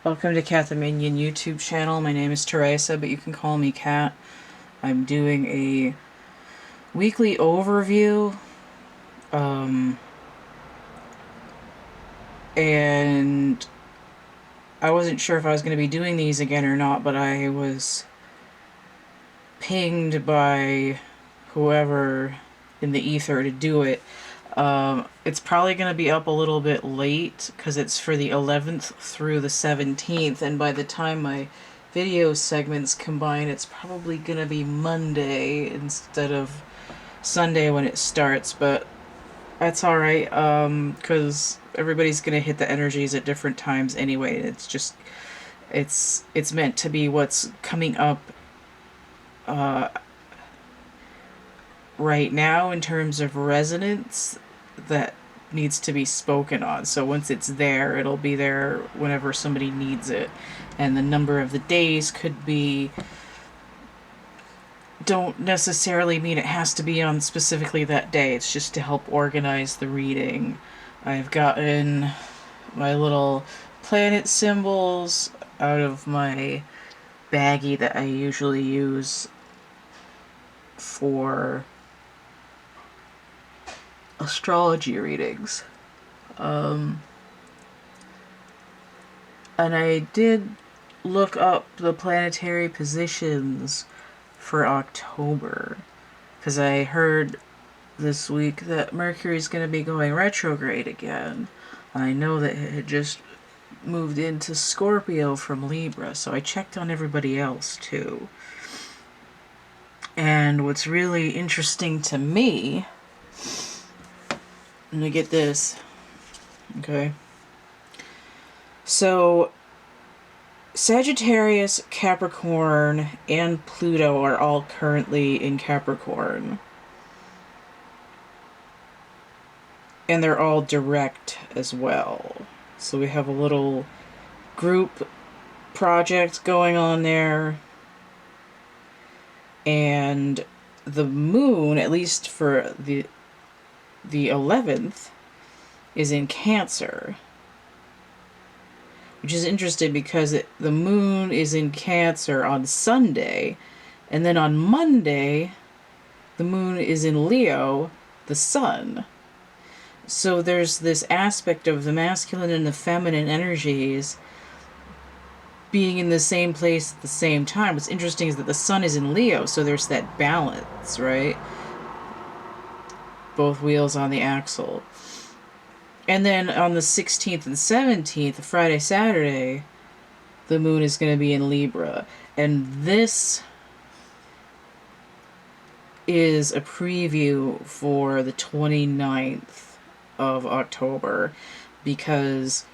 Welcome to Kat the Minion YouTube channel. My name is Theresa, but you can call me Kat. I'm doing a weekly overview, and I wasn't sure if I was going to be doing these again or not, but I was pinged by whoever in the ether to do it. It's probably going to be up a little bit late because it's for the 11th through the 17th, and by the time my video segments combine, it's probably going to be Monday instead of Sunday when it starts, but that's alright, because everybody's going to hit the energies at different times anyway. It's meant to be what's coming up right now in terms of resonance that needs to be spoken on. So once it's there, it'll be there whenever somebody needs it. And the number of the days could be, don't necessarily mean it has to be on specifically that day. It's just to help organize the reading. I've gotten my little planet symbols out of my baggie that I usually use for astrology readings. And I did look up the planetary positions for October, because I heard this week that Mercury's going to be going retrograde again. I know that it had just moved into Scorpio from Libra, so I checked on everybody else too. And what's really interesting to me, let me get this, okay? So, Sagittarius, Capricorn, and Pluto are all currently in Capricorn. And they're all direct as well. So we have a little group project going on there. And the moon, at least for the 11th, is in Cancer, which is interesting because the moon is in Cancer on Sunday, and then on Monday the moon is in Leo, the sun. So there's this aspect of the masculine and the feminine energies being in the same place at the same time. What's interesting is that the sun is in Leo, so there's that balance, right? Both wheels on the axle. And then on the 16th and 17th, Friday, Saturday, the moon is going to be in Libra. And this is a preview for the 29th of October, because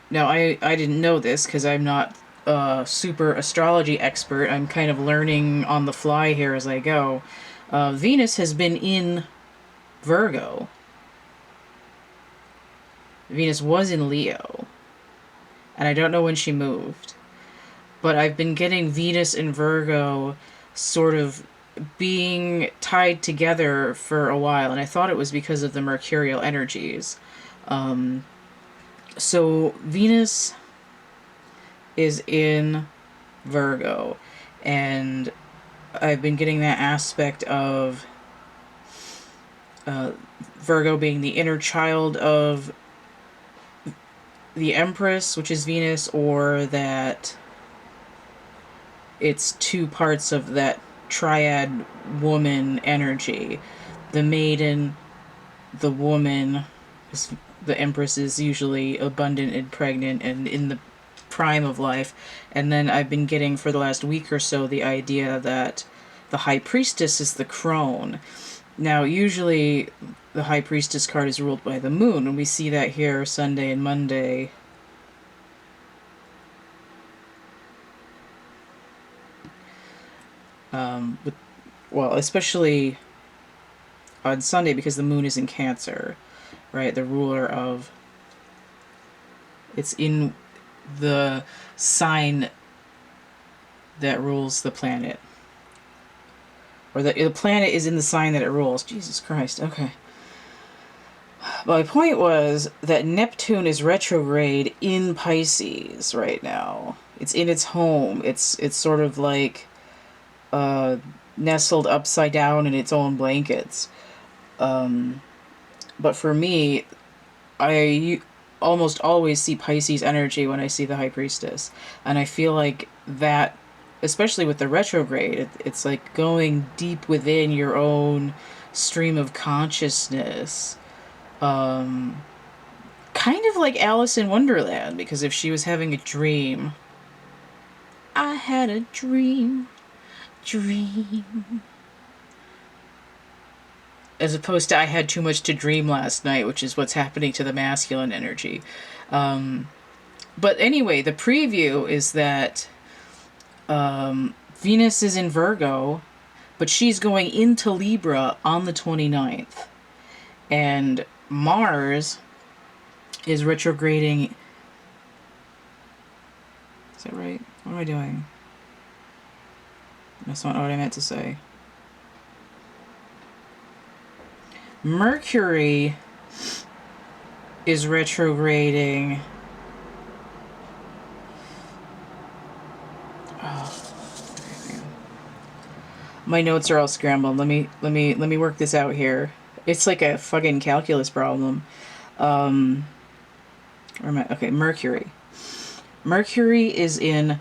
now I didn't know this because I'm not a super astrology expert. I'm kind of learning on the fly here as I go. Venus has been in Virgo. Venus was in Leo, and I don't know when she moved, but I've been getting Venus and Virgo sort of being tied together for a while, and I thought it was because of the mercurial energies. So Venus is in Virgo, and I've been getting that aspect of Virgo being the inner child of the Empress, which is Venus, or that it's two parts of that triad woman energy. The maiden, the woman, the Empress is usually abundant and pregnant and in the prime of life. And then I've been getting for the last week or so the idea that the High Priestess is the crone. Now, usually the High Priestess card is ruled by the moon, and we see that here Sunday and Monday. Well, especially on Sunday because the moon is in Cancer, right? The ruler of... it's in the sign that rules the planet. Or the planet is in the sign that it rules. Jesus Christ, okay. My point was that Neptune is retrograde in Pisces right now. It's in its home. It's sort of like nestled upside down in its own blankets. But for me, I almost always see Pisces energy when I see the High Priestess. And I feel like that, especially with the retrograde, it's like going deep within your own stream of consciousness. Kind of like Alice in Wonderland, because if she was having a dream, I had a dream. As opposed to I had too much to dream last night, which is what's happening to the masculine energy. But anyway, the preview is that Venus is in Virgo, but she's going into Libra on the 29th. And Mars is retrograding. Is that right? What am I doing? That's not what I meant to say. Mercury is retrograding. My notes are all scrambled. Let me work this out here. It's like a fucking calculus problem. Where am I? Okay, Mercury. Mercury is in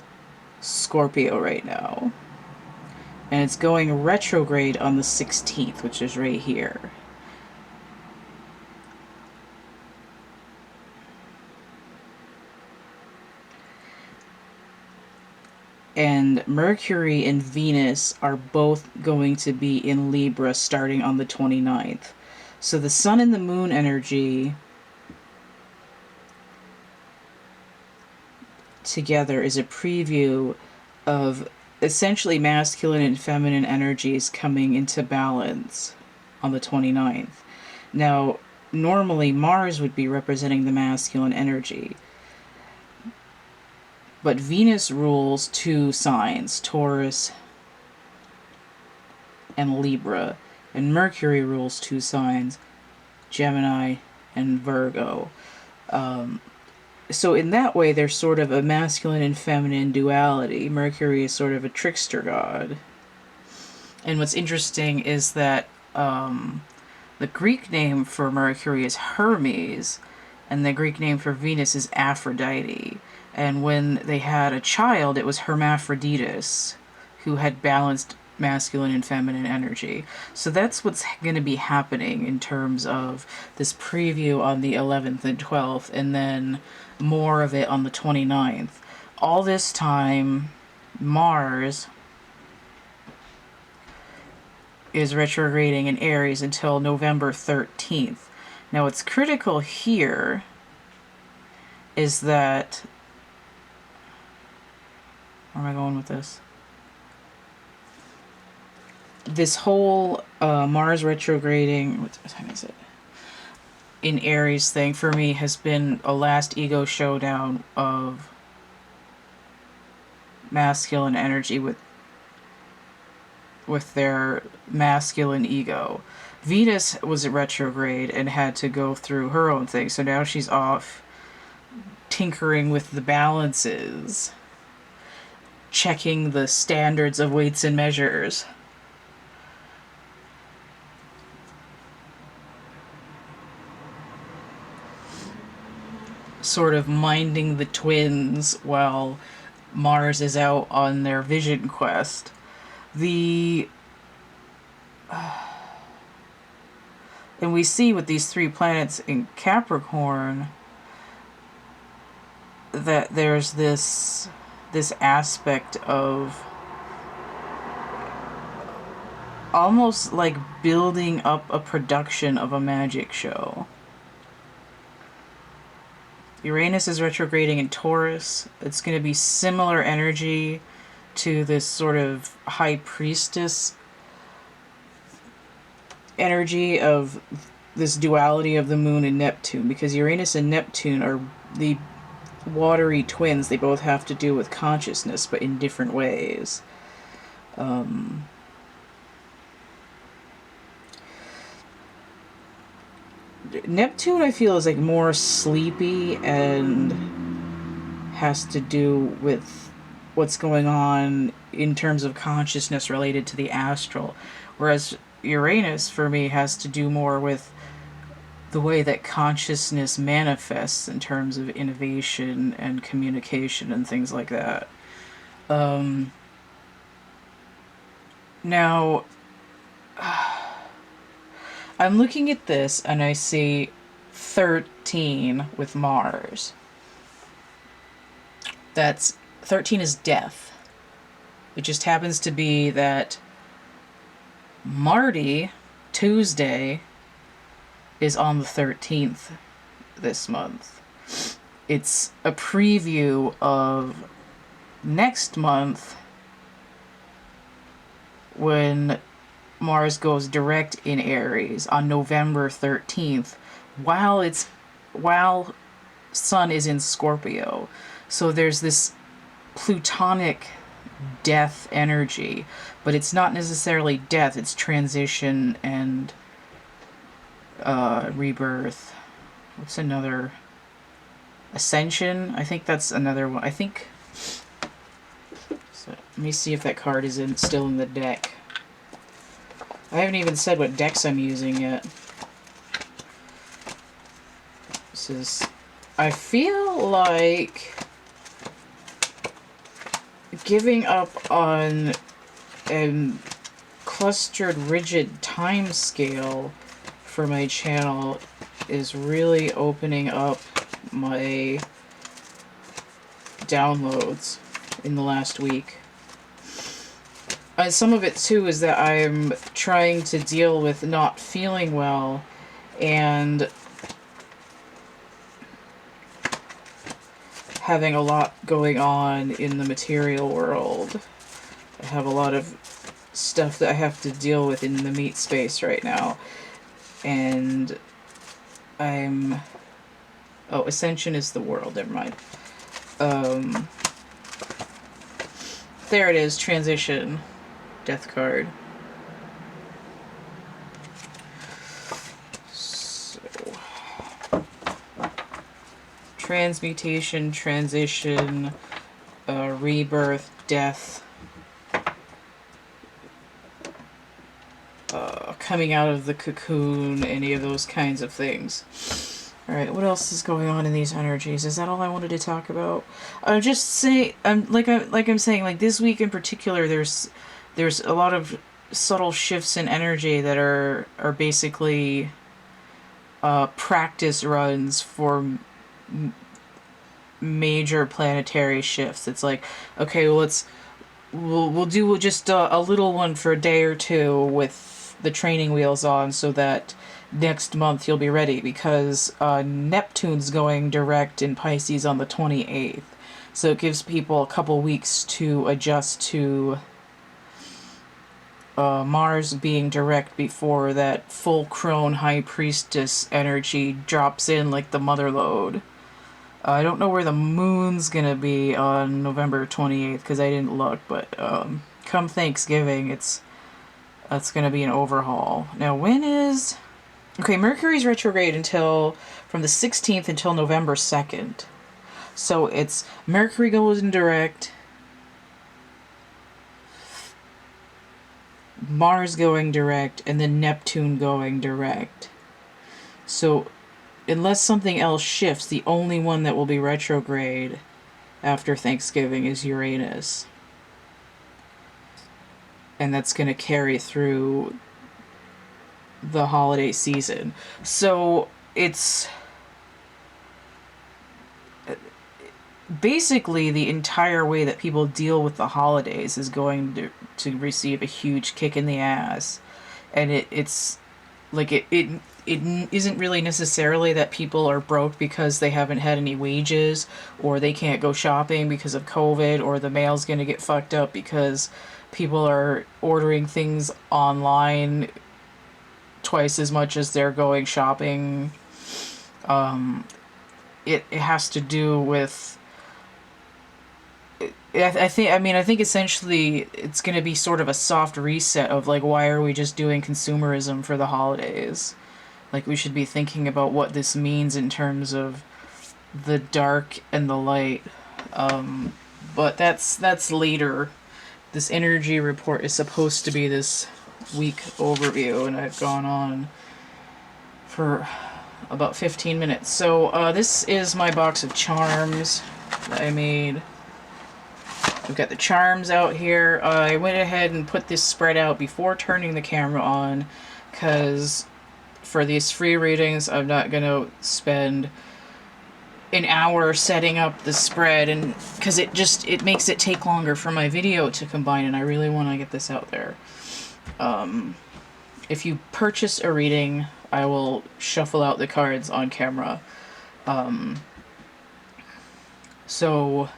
Scorpio right now. And it's going retrograde on the 16th, which is right here. And Mercury and Venus are both going to be in Libra starting on the 29th. So the Sun and the Moon energy together is a preview of essentially masculine and feminine energies coming into balance on the 29th. Now, normally Mars would be representing the masculine energy. But Venus rules two signs, Taurus and Libra. And Mercury rules two signs, Gemini and Virgo. So in that way, there's sort of a masculine and feminine duality. Mercury is sort of a trickster god. And what's interesting is that the Greek name for Mercury is Hermes, and the Greek name for Venus is Aphrodite. And when they had a child, it was Hermaphroditus, who had balanced masculine and feminine energy. So that's what's going to be happening in terms of this preview on the 11th and 12th, and then more of it on the 29th. All this time, Mars is retrograding in Aries until November 13th. Now, what's critical here is that... Where am I going with this? This whole Mars retrograding, what time is it? In Aries thing for me has been a last ego showdown of masculine energy with their masculine ego. Venus was a retrograde and had to go through her own thing, so now she's off tinkering with the balances, checking the standards of weights and measures. Sort of minding the twins while Mars is out on their vision quest. And we see with these three planets in Capricorn that there's this aspect of almost like building up a production of a magic show. Uranus is retrograding in Taurus. It's going to be similar energy to this sort of high priestess energy of this duality of the moon and Neptune, because Uranus and Neptune are the watery twins. They both have to do with consciousness, but in different ways. Neptune, I feel, is like more sleepy and has to do with what's going on in terms of consciousness related to the astral, whereas Uranus for me has to do more with the way that consciousness manifests in terms of innovation and communication and things like that. Now, I'm looking at this and I see 13 with Mars. That's 13 is death. It just happens to be that Marty, Tuesday, is on the 13th this month. It's a preview of next month when Mars goes direct in Aries on November 13th while Sun is in Scorpio. So there's this plutonic death energy, but it's not necessarily death, it's transition and rebirth. What's another? Ascension? I think that's another one. I think. So let me see if that card is still in the deck. I haven't even said what decks I'm using yet. This is. I feel like giving up on a clustered, rigid time scale for my channel is really opening up my downloads in the last week. Some of it too is that I'm trying to deal with not feeling well and having a lot going on in the material world. I have a lot of stuff that I have to deal with in the meat space right now. And I'm... Oh, Ascension is the world, never mind. There it is, Transition. Death card. So... Transmutation, transition, rebirth, death. Coming out of the cocoon, any of those kinds of things. Alright, what else is going on in these energies? Is that all I wanted to talk about? I'm just saying, like I'm saying, like this week in particular, there's a lot of subtle shifts in energy that are basically practice runs for major planetary shifts. It's like, okay, well, we'll do just a little one for a day or two with the training wheels on so that next month you'll be ready, because Neptune's going direct in Pisces on the 28th. So it gives people a couple weeks to adjust to Mars being direct before that full crone high priestess energy drops in like the mother lode. I don't know where the moon's gonna be on November 28th because I didn't look, but come Thanksgiving, it's gonna be an overhaul. Now, when is... Okay, Mercury's retrograde from the 16th until November 2nd. So it's Mercury goes in direct, Mars going direct, and then Neptune going direct. So unless something else shifts, the only one that will be retrograde after Thanksgiving is Uranus. And that's going to carry through the holiday season. So it's basically the entire way that people deal with the holidays is going to receive a huge kick in the ass. And it's like it isn't really necessarily that people are broke because they haven't had any wages, or they can't go shopping because of COVID, or the mail's going to get fucked up because people are ordering things online twice as much as they're going shopping. It has to do with... I think essentially it's going to be sort of a soft reset of like, why are we just doing consumerism for the holidays? Like, we should be thinking about what this means in terms of the dark and the light. But that's later. This energy report is supposed to be this week overview, and I've gone on for about 15 minutes. So this is my box of charms that I made. We've got the charms out here. I went ahead and put this spread out before turning the camera on, because for these free readings I'm not going to spend an hour setting up the spread, and because it makes it take longer for my video to combine, and I really want to get this out there. If you purchase a reading, I will shuffle out the cards on camera. So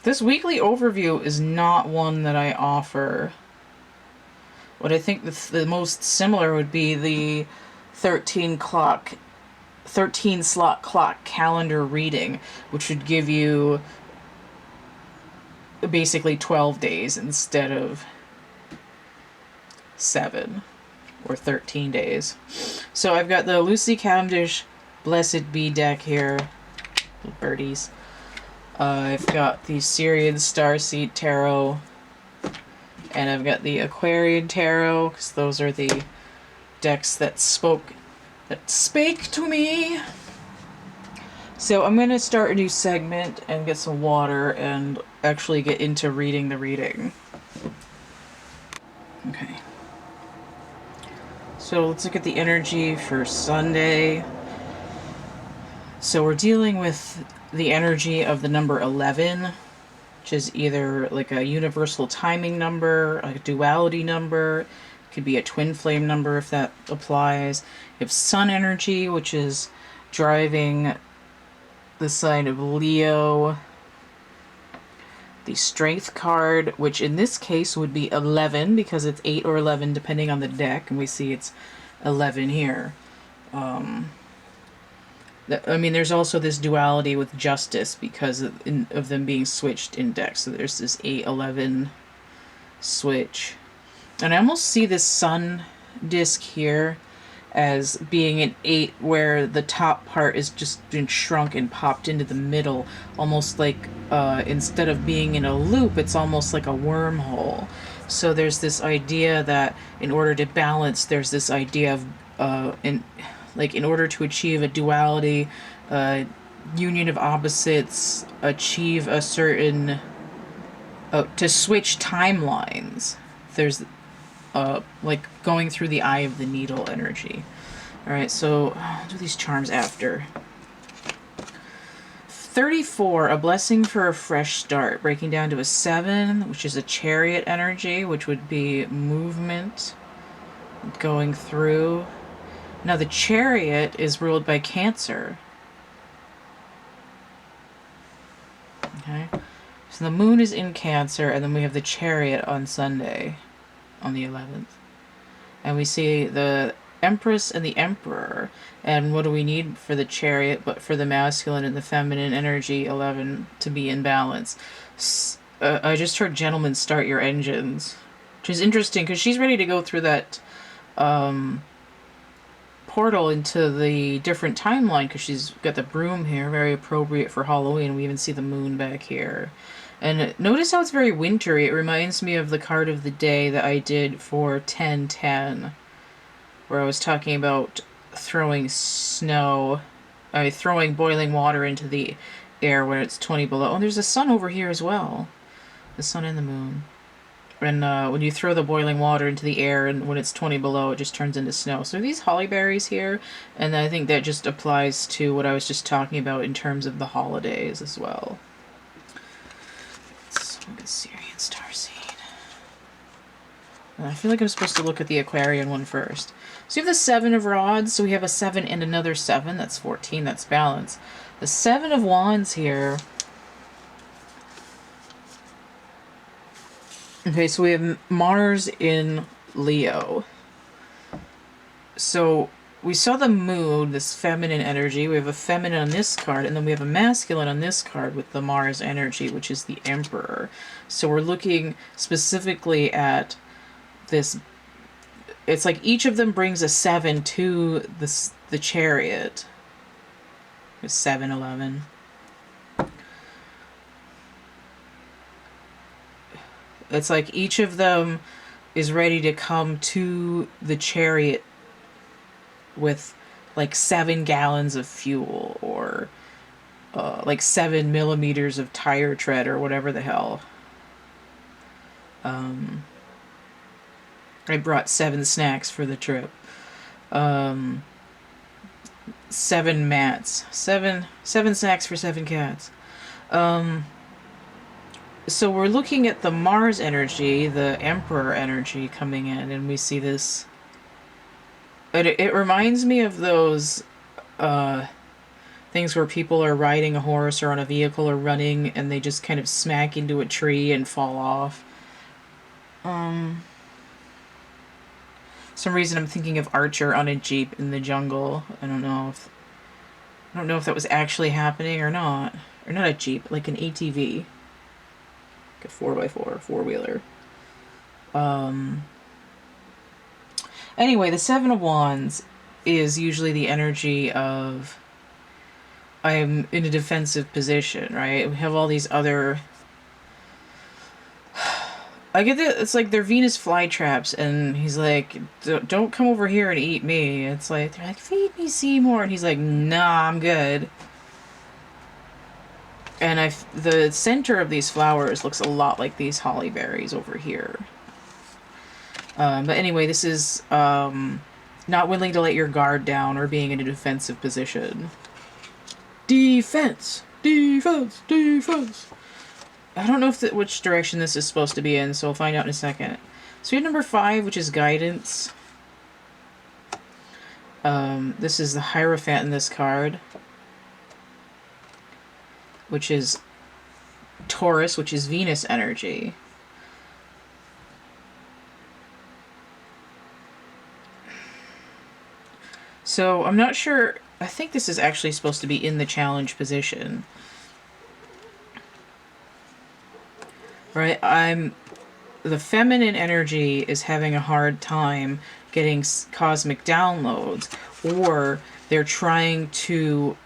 this weekly overview is not one that I offer. What I think the most similar would be the 13 slot clock calendar reading, which would give you basically 12 days instead of 7 or 13 days. So I've got the Lucy Cavendish Blessed Be deck here, little birdies. I've got the Syrian Starseed Tarot, and I've got the Aquarian Tarot, because those are the decks that spake to me. So I'm going to start a new segment and get some water and actually get into reading the reading. Okay. So let's look at the energy for Sunday. So we're dealing with the energy of the number 11, which is either like a universal timing number, a duality number. It could be a twin flame number if that applies. You have sun energy, which is driving the sign of Leo. The strength card, which in this case would be 11, because it's 8 or 11 depending on the deck, and we see it's 11 here. I mean, there's also this duality with justice because of them being switched in decks. So there's this 8-11 switch. And I almost see this sun disc here as being an 8, where the top part is just been shrunk and popped into the middle, almost like instead of being in a loop, it's almost like a wormhole. So there's this idea that in order to balance, there's this idea of in order to achieve a duality, union of opposites, achieve a certain to switch timelines. There's like going through the eye of the needle energy. Alright, so I'll do these charms after. 34, a blessing for a fresh start, breaking down to a 7, which is a chariot energy, which would be movement going through. Now the chariot is ruled by Cancer. Okay, so the moon is in Cancer, and then we have the chariot on Sunday, on the 11th. And we see the Empress and the Emperor. And what do we need for the chariot but for the masculine and the feminine energy, 11, to be in balance? I just heard gentlemen start your engines, which is interesting because she's ready to go through that portal into the different timeline, because she's got the broom here, very appropriate for Halloween. We even see the moon back here. And notice how it's very wintry. It reminds me of the card of the day that I did for 1010, where I was talking about throwing throwing boiling water into the air when it's 20 below. Oh, there's a sun over here as well. The sun and the moon. And when you throw the boiling water into the air, and when it's 20 below, it just turns into snow. So these holly berries here, and I think that just applies to what I was just talking about in terms of the holidays as well. Let's look at Syrian Starseed. I feel like I'm supposed to look at the Aquarian one first. So you have the 7 of Rods, so we have a 7 and another 7. That's 14, that's balance. The 7 of Wands here. Okay, so we have Mars in Leo. So we saw the moon, this feminine energy. We have a feminine on this card, and then we have a masculine on this card with the Mars energy, which is the Emperor. So we're looking specifically at this it's like each of them brings a 7 to the chariot. It's 7-11. It's like each of them is ready to come to the chariot with like 7 gallons of fuel, or like 7 millimeters of tire tread, or whatever the hell. I brought 7 snacks for the trip. 7 mats. Seven snacks for 7 cats. So we're looking at the Mars energy, the Emperor energy coming in, and we see this. It reminds me of those things where people are riding a horse or on a vehicle or running, and they just kind of smack into a tree and fall off. Some reason I'm thinking of Archer on a Jeep in the jungle. I don't know if that was actually happening or not. Or not a Jeep, like an ATV. Like a 4x4, four-wheeler. Anyway, the 7 of Wands is usually the energy of I am in a defensive position, right? We have all these other... I get that it's like they're Venus flytraps, and he's like, don't come over here and eat me. It's like, they're like, feed me, Seymour. And he's like, nah, I'm good. And the center of these flowers looks a lot like these holly berries over here. But anyway, this is not willing to let your guard down or being in a defensive position. Defense! Defense! Defense! I don't know which direction this is supposed to be in, so we'll find out in a second. So we have number 5, which is guidance. This is the Hierophant in this card, which is Taurus, which is Venus energy. So I'm not sure. I think this is actually supposed to be in the challenge position. Right? The feminine energy is having a hard time getting cosmic downloads, or they're trying to...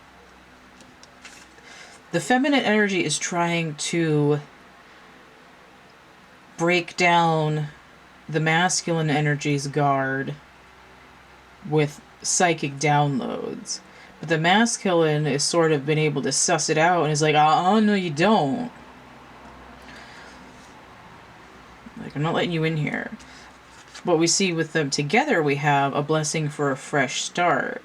The feminine energy is trying to break down the masculine energy's guard with psychic downloads. But the masculine has sort of been able to suss it out and is like, oh, no, you don't. Like, I'm not letting you in here. What we see with them together, we have a blessing for a fresh start,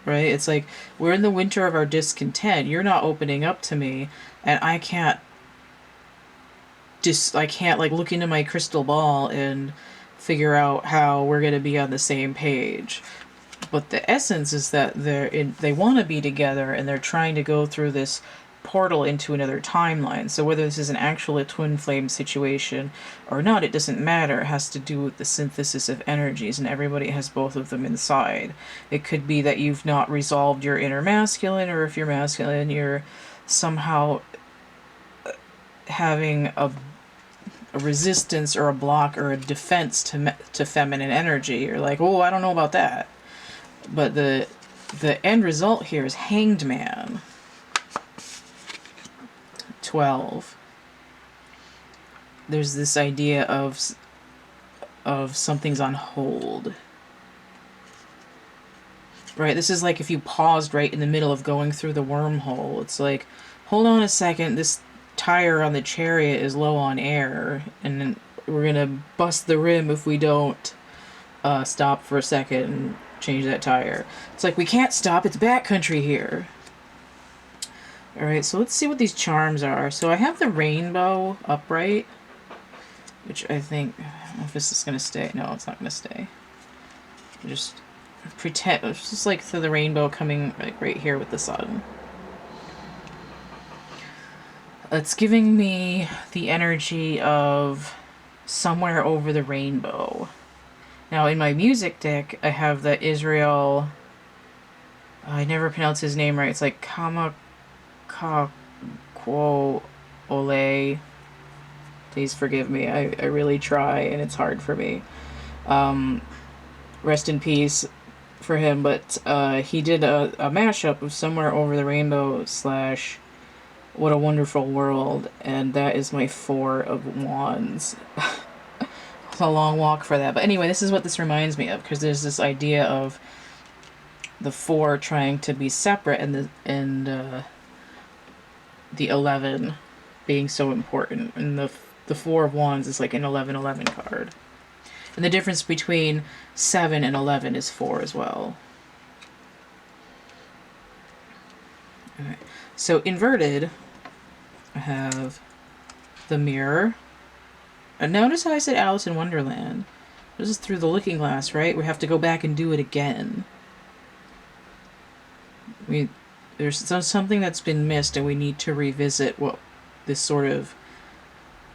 right? It's like, we're in the winter of our discontent. You're not opening up to me, and I can't like look into my crystal ball and figure out how we're going to be on the same page. But the essence is that they want to be together, and they're trying to go through this portal into another timeline. So whether this is an actual twin flame situation or not, it doesn't matter. It has to do with the synthesis of energies, and everybody has both of them inside. It could be that you've not resolved your inner masculine, or if you're masculine, you're somehow having a resistance or a block or a defense to feminine energy. You're like, oh, I don't know about that. But the end result here is Hanged Man. 12. There's this idea of something's on hold. Right? This is like if you paused right in the middle of going through the wormhole. It's like, hold on a second, this tire on the chariot is low on air, and we're gonna bust the rim if we don't stop for a second and change that tire. It's like, we can't stop, it's backcountry here. Alright, so let's see what these charms are. So I have the rainbow upright, which I think, I don't know if this is going to stay. No, it's not going to stay. Just pretend, it's just like the rainbow coming like right here with the sun. It's giving me the energy of somewhere over the rainbow. Now in my music deck, I have the Israel, I never pronounce his name right, it's like Quo Ole. Please forgive me. I really try, and it's hard for me. rest in peace for him, but he did a mashup of Somewhere Over the Rainbow slash What a Wonderful World, and that is my 4 of Wands. A long walk for that. But anyway, this is what this reminds me of, because there's this idea of the 4 trying to be separate, and the 11 being so important. And the 4 of Wands is like an 11-11 card. And the difference between 7 and 11 is 4 as well. Alright. So inverted, I have the Mirror. And notice how I said Alice in Wonderland. This is through the looking glass, right? We have to go back and do it again. There's something that's been missed, and we need to revisit what this sort of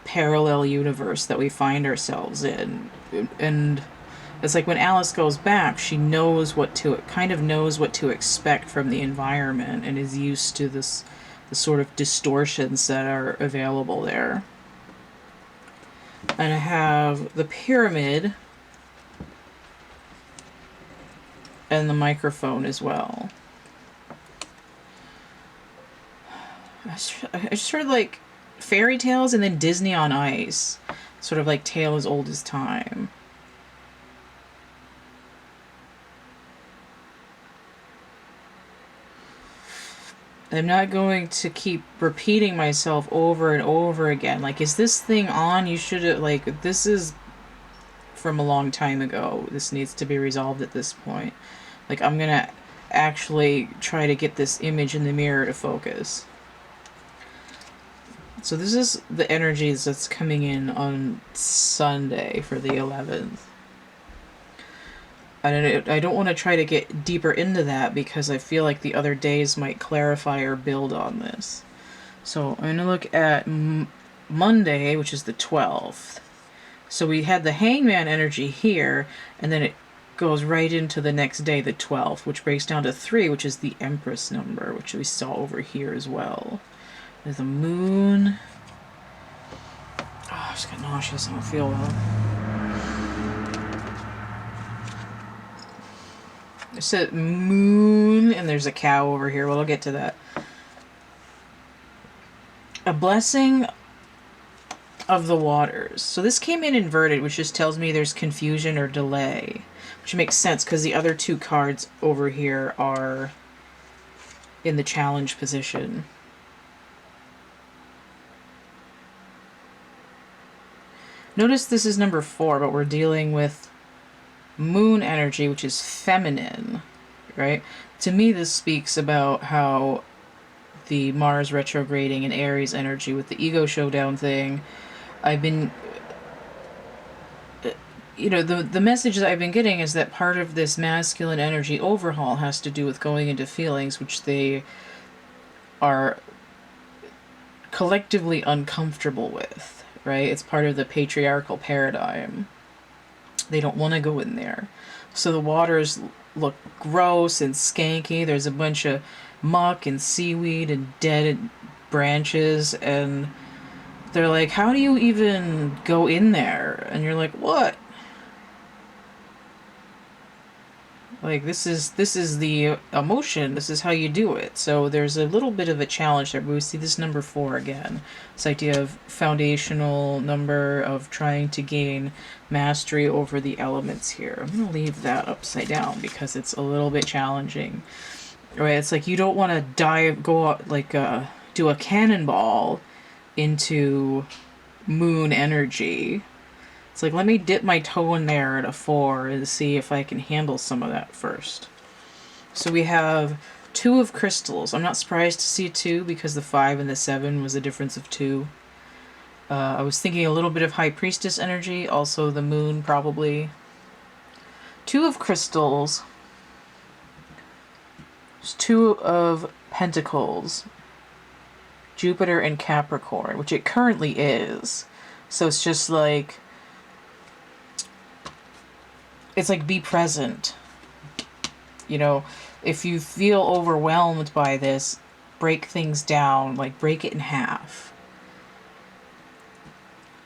parallel universe that we find ourselves in. And it's like when Alice goes back, she knows kind of knows what to expect from the environment, and is used to the sort of distortions that are available there. And I have the Pyramid and the Microphone as well. I just heard like fairy tales and then Disney on Ice. Sort of like Tale as Old as Time. I'm not going to keep repeating myself over and over again. Like, is this thing on? You should have, like, this is from a long time ago. This needs to be resolved at this point. Like, I'm gonna actually try to get this image in the mirror to focus. So this is the energies that's coming in on Sunday for the 11th. I don't want to try to get deeper into that because I feel like the other days might clarify or build on this. So I'm going to look at Monday, which is the 12th. So we had the Hangman energy here, and then it goes right into the next day, the 12th, which breaks down to 3, which is the Empress number, which we saw over here as well. There's the Moon. Oh, I just got nauseous. I don't feel well. There's a Moon, and there's a cow over here. Well, I'll get to that. A Blessing of the Waters. So this came in inverted, which just tells me there's confusion or delay, which makes sense because the other 2 cards over here are in the challenge position. Notice this is number 4, but we're dealing with Moon energy, which is feminine, right? To me, this speaks about how the Mars retrograding in Aries energy with the ego showdown thing, I've been, the message that I've been getting is that part of this masculine energy overhaul has to do with going into feelings which they are collectively uncomfortable with, right? It's part of the patriarchal paradigm. They don't want to go in there. So the waters look gross and skanky. There's a bunch of muck and seaweed and dead branches, and they're like, how do you even go in there? And you're like, what? Like, this is the emotion. This is how you do it. So there's a little bit of a challenge there, but we see this number 4 again. This idea of foundational number of trying to gain mastery over the elements here. I'm going to leave that upside down because it's a little bit challenging. Right? It's like you don't want to go out, like, do a cannonball into Moon energy. It's like, let me dip my toe in there at a 4 and see if I can handle some of that first. So we have 2 of crystals. I'm not surprised to see 2 because the 5 and the 7 was a difference of 2. I was thinking a little bit of High Priestess energy, also the Moon probably. 2 of crystals. There's 2 of pentacles. Jupiter and Capricorn, which it currently is. So it's just like, it's like, be present. You know, if you feel overwhelmed by this, break things down, like break it in half.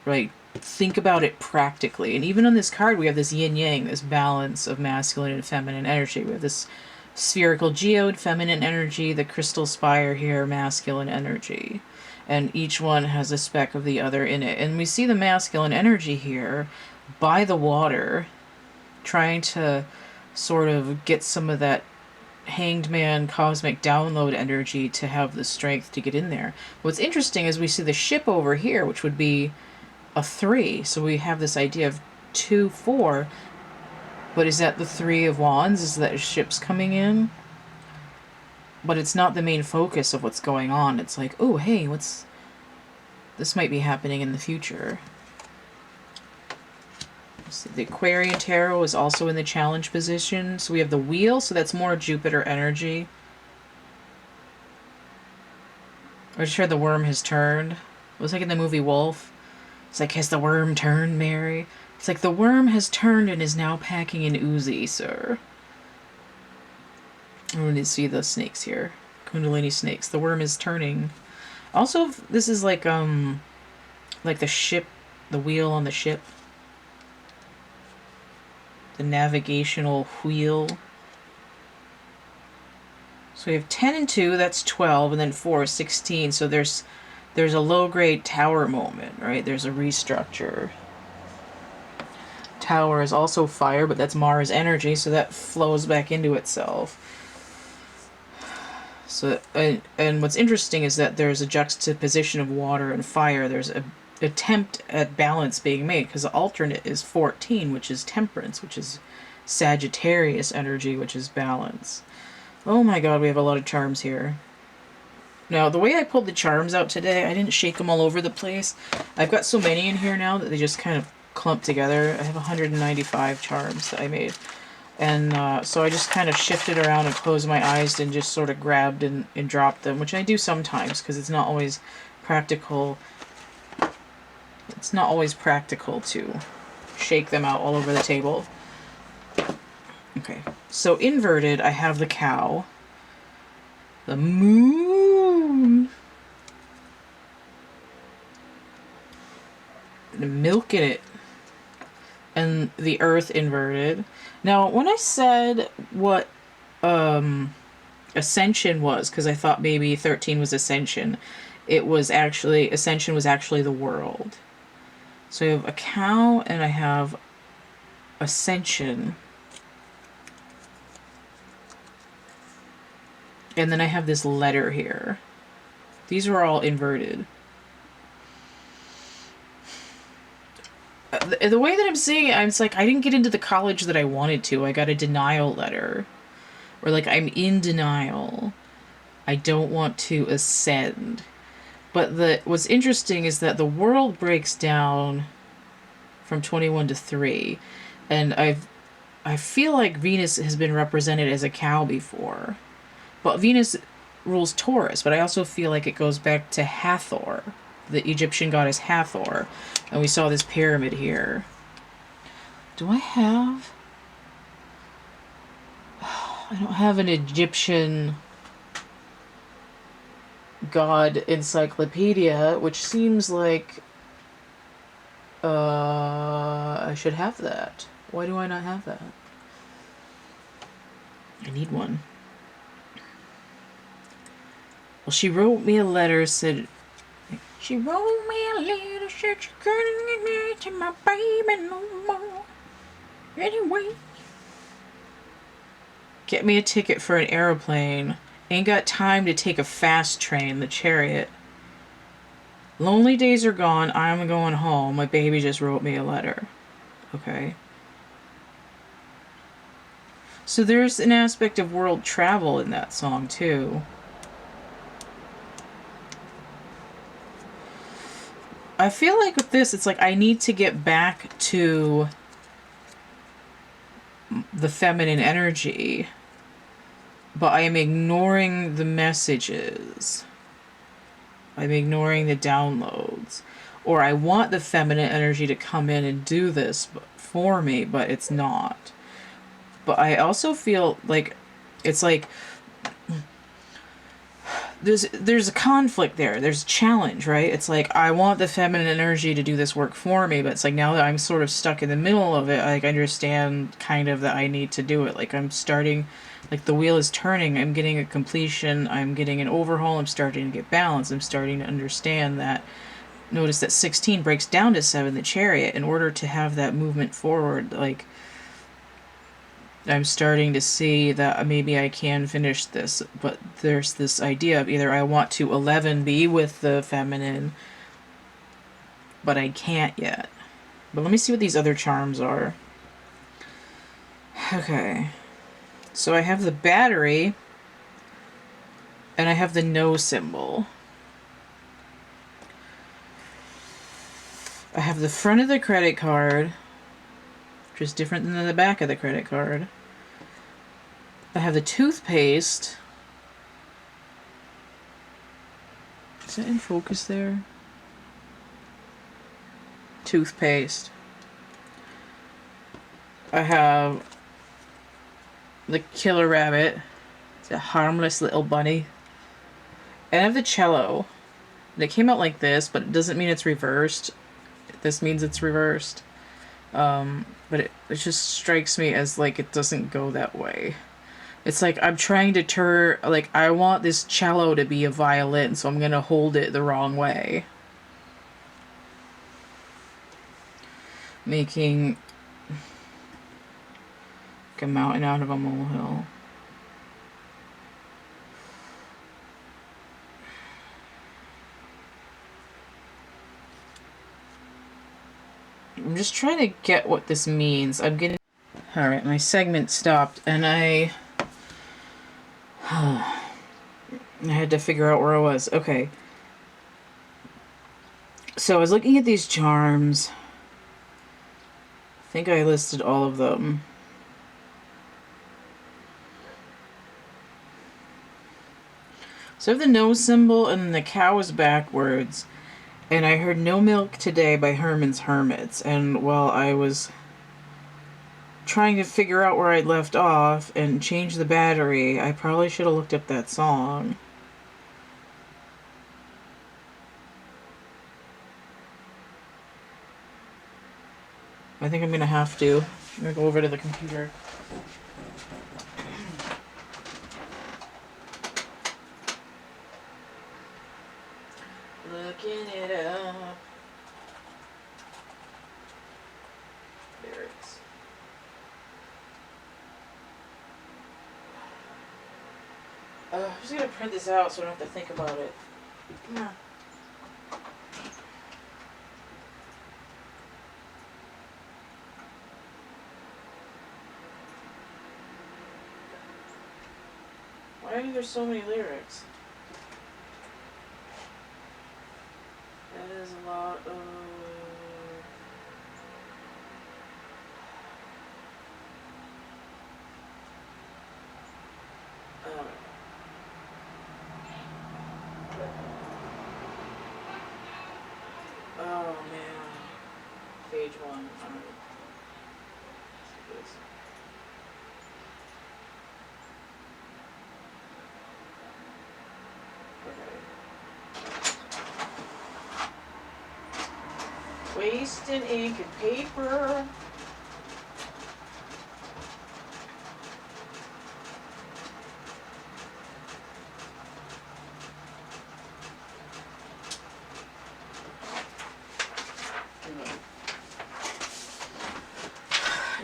Right? think about it practically. And even on this card, we have this yin-yang, this balance of masculine and feminine energy. We have this spherical geode, feminine energy, the crystal spire here, masculine energy. And each one has a speck of the other in it. And we see the masculine energy here by the water, trying to sort of get some of that hanged man cosmic download energy to have the strength to get in there. What's interesting is we see the ship over here, which would be a 3. So we have this idea of 2, 4. But is that the 3 of Wands? Is that ship's coming in? But it's not the main focus of what's going on. It's like, oh, hey, this might be happening in the future. So the Aquarian Tarot is also in the challenge position. So we have the wheel, so that's more Jupiter energy. I'm sure the worm has turned. It was like in the movie Wolf. It's like, has the worm turned, Mary? It's like, the worm has turned and is now packing an Uzi, sir. I'm going to see the snakes here. Kundalini snakes. The worm is turning. Also, this is like the ship, the wheel on the ship. The navigational wheel. So we have 10 and 2, that's 12, and then 4 is 16. So there's a low-grade tower moment, right? There's a restructure. Tower is also fire, but that's Mars energy, so that flows back into itself. So, and what's interesting is that there's a juxtaposition of water and fire. There's an attempt at balance being made, because the alternate is 14, which is temperance, which is Sagittarius energy, which is balance. Oh my god, we have a lot of charms here. Now, the way I pulled the charms out today, I didn't shake them all over the place. I've got so many in here now that they just kind of clump together. I have 195 charms that I made. And so I just kind of shifted around and closed my eyes and just sort of grabbed and dropped them, which I do sometimes because it's not always practical. It's not always practical to shake them out all over the table. Okay, so inverted, I have the cow, the moon, the milk in it, and the earth inverted. Now, when I said what ascension was, because I thought maybe 13 was ascension, it was actually, ascension was actually the world. So I have a cow and I have ascension. And then I have this letter here. These are all inverted. The way that I'm seeing it, it's like I didn't get into the college that I wanted to. I got a denial letter. Or like, I'm in denial. I don't want to ascend. But what's interesting is that the world breaks down from 21 to 3. And I feel like Venus has been represented as a cow before. But Venus rules Taurus, but I also feel like it goes back to Hathor, the Egyptian goddess Hathor. And we saw this pyramid here. Do I have... I don't have an Egyptian god encyclopedia, which seems like I should have that. Why do I not have that? I need one. Well, she wrote me a letter, said... She wrote me a letter, said she couldn't get me to my baby no more. Anyway. Get me a ticket for an aeroplane. Ain't got time to take a fast train, the chariot. Lonely days are gone, I'm going home. My baby just wrote me a letter. Okay. So there's an aspect of world travel in that song, too. I feel like with this, it's like I need to get back to the feminine energy, but I am ignoring the messages. I'm ignoring the downloads. Or I want the feminine energy to come in and do this for me, but it's not. But I also feel like it's like there's a conflict there. There's a challenge, right? It's like I want the feminine energy to do this work for me, but it's like now that I'm sort of stuck in the middle of it, I understand kind of that I need to do it. Like I'm starting, like the wheel is turning. I'm getting a completion. I'm getting an overhaul. I'm starting to get balance. I'm starting to understand that. Notice that 16 breaks down to 7, the chariot. In order to have that movement forward, like I'm starting to see that maybe I can finish this, but there's this idea of either I want to 11 be with the feminine, but I can't yet. But let me see what these other charms are. Okay. So I have the battery, and I have the no symbol. I have the front of the credit card, which is different than the back of the credit card. I have the toothpaste. Is that in focus there? Toothpaste. I have the killer rabbit. It's a harmless little bunny. And I have the cello. And it came out like this, but it doesn't mean it's reversed. This means it's reversed. But it just strikes me as like it doesn't go that way. It's like I'm trying to turn, like I want this cello to be a violin, so I'm gonna hold it the wrong way. Making like a mountain out of a molehill. I'm just trying to get what this means. I'm getting... Alright, my segment stopped, and I had to figure out where I was. Okay. So I was looking at these charms. I think I listed all of them. So I have the no symbol, and the cow is backwards. And I heard No Milk Today by Herman's Hermits. And while I was trying to figure out where I'd left off and change the battery, I probably should have looked up that song. I think I'm gonna have to. I'm gonna go over to the computer. Looking it up. Lyrics. I'm just gonna print this out so I don't have to think about it. Yeah. Why are there so many lyrics? That is a lot of... Oh man. Page 1. Alright. Wasting ink and paper.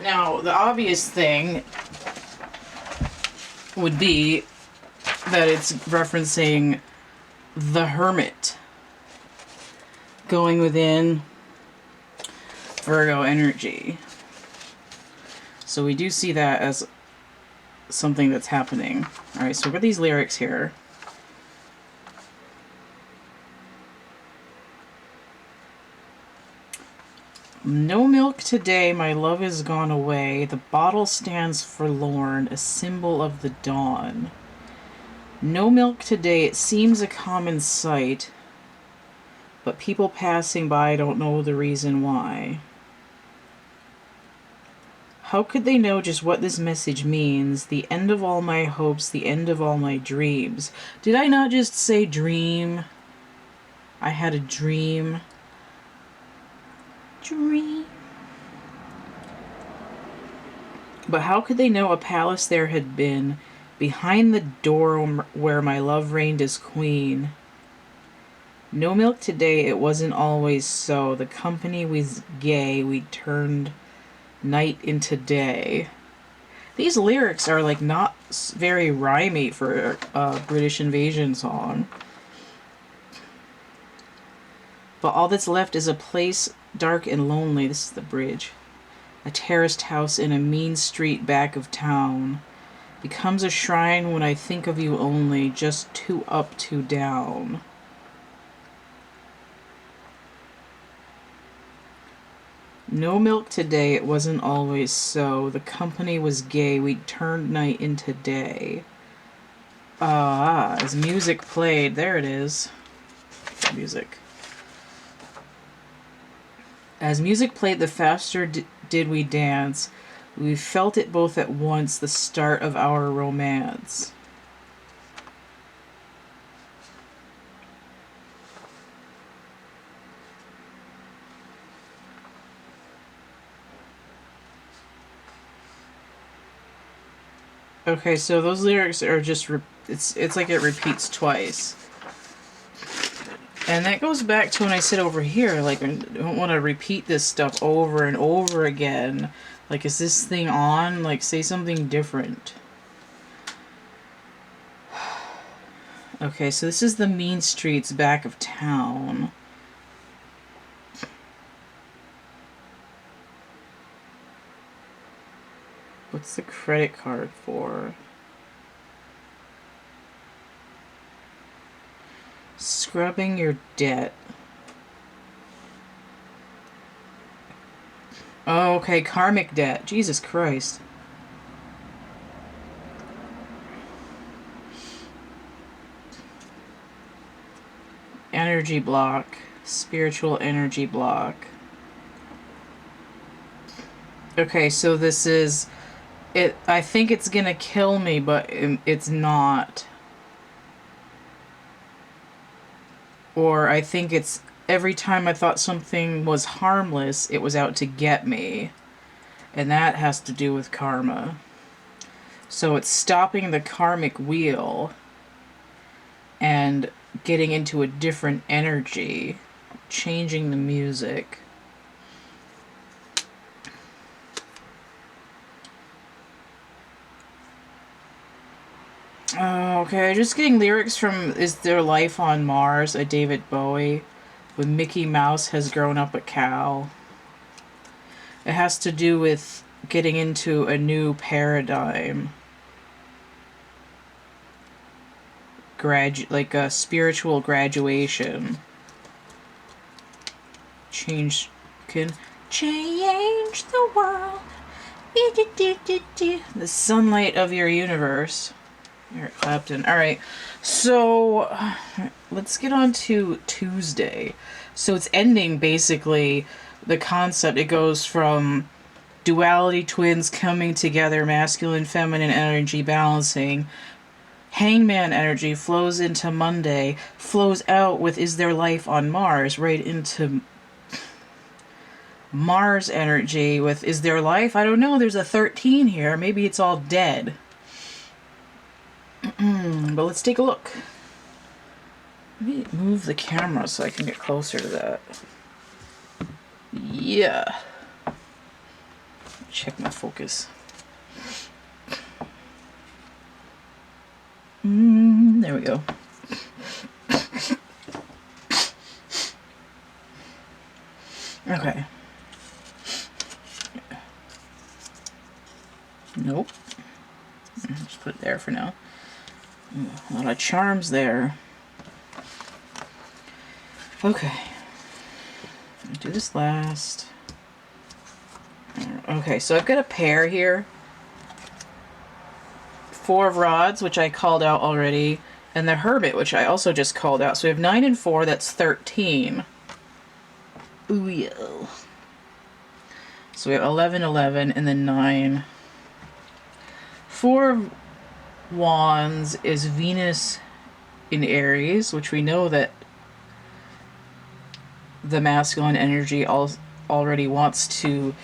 Now, the obvious thing would be that it's referencing the Hermit going within Virgo energy. So we do see that as something that's happening. Alright, so we've got these lyrics here. No milk today, my love is gone away. The bottle stands forlorn, a symbol of the dawn. No milk today, it seems a common sight, but people passing by don't know the reason why. How could they know just what this message means? The end of all my hopes, the end of all my dreams. Did I not just say dream? I had a dream. Dream. But how could they know a palace there had been, behind the door where my love reigned as queen? No milk today, it wasn't always so. The company was gay, we turned night into day. These lyrics are like not very rhymey for a British invasion song. But all that's left is a place dark and lonely. This is the bridge. A terraced house in a mean street back of town. Becomes a shrine when I think of you only. Just two up, two down. No milk today, it wasn't always so. The company was gay, we turned night into day. As music played, there it is. Music. As music played, the faster did we dance. We felt it both at once, the start of our romance. Okay, so those lyrics are just, it's like it repeats twice. And that goes back to when I said over here, like, I don't want to repeat this stuff over and over again. Like, is this thing on? Like, say something different. Okay, so this is the mean streets back of town. What's the credit card for? Scrubbing your debt. Oh, okay, karmic debt. Jesus Christ. Energy block. Spiritual energy block. Okay, so this is... I think it's gonna kill me, but it's not. Or I think it's every time I thought something was harmless, it was out to get me. And that has to do with karma. So it's stopping the karmic wheel and getting into a different energy, changing the music. Okay, just getting lyrics from Is There Life on Mars, a David Bowie, with Mickey Mouse has grown up a cow. It has to do with getting into a new paradigm. Like a spiritual graduation. Can change the world. The sunlight of your universe. Eric Clapton. Alright, so let's get on to Tuesday. So it's ending basically the concept. It goes from duality, twins coming together, masculine, feminine energy balancing. Hangman energy flows into Monday, flows out with Is There Life on Mars, right into Mars energy with Is There Life? I don't know, there's a 13 here. Maybe it's all dead. But let's take a look. Let me move the camera so I can get closer to that. Yeah. Check my focus. There we go. Okay. Nope. Just put it there for now. A lot of charms there. Okay. I'll do this last. Okay, so I've got a pair here. 4 of Rods, which I called out already, and the Hermit, which I also just called out. So we have 9 and 4, that's 13. Ooh, yeah. So we have 11, 11, and then 9. 4 of Wands is Venus in Aries, which we know that the masculine energy already wants to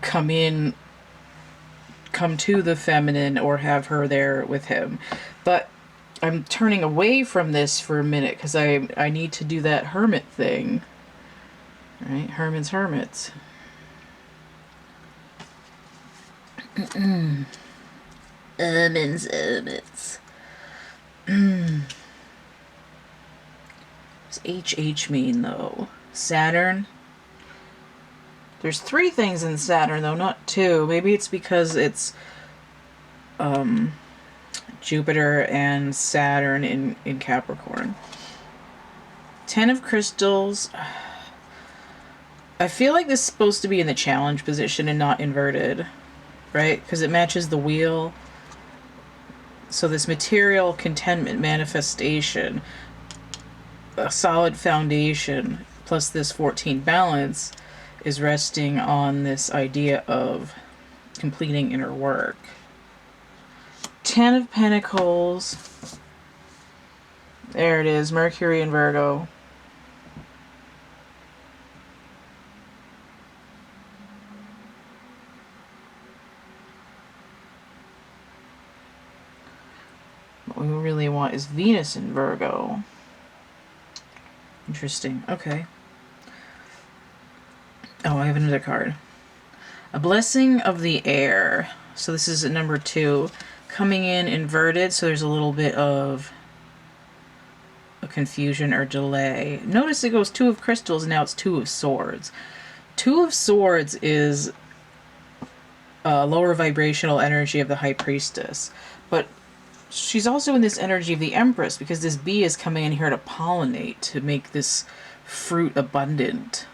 come to the feminine or have her there with him. But I'm turning away from this for a minute because I need to do that hermit thing. Right? Hermits. Hermits. What's HH mean, though? Saturn? There's 3 things in Saturn, though, not 2. Maybe it's because it's Jupiter and Saturn in Capricorn. 10 of crystals. I feel like this is supposed to be in the challenge position and not inverted, right? Because it matches the wheel. So this material contentment manifestation, a solid foundation, plus this 14 balance is resting on this idea of completing inner work. 10 of Pentacles. There it is, Mercury and Virgo. What we really want is Venus in Virgo. Interesting. Okay. Oh, I have another card. A blessing of the air. So this is at number 2. Coming in inverted, so there's a little bit of a confusion or delay. Notice it goes 2 of crystals, and now it's 2 of swords. 2 of swords is lower vibrational energy of the high priestess. But she's also in this energy of the empress, because this bee is coming in here to pollinate, to make this fruit abundant.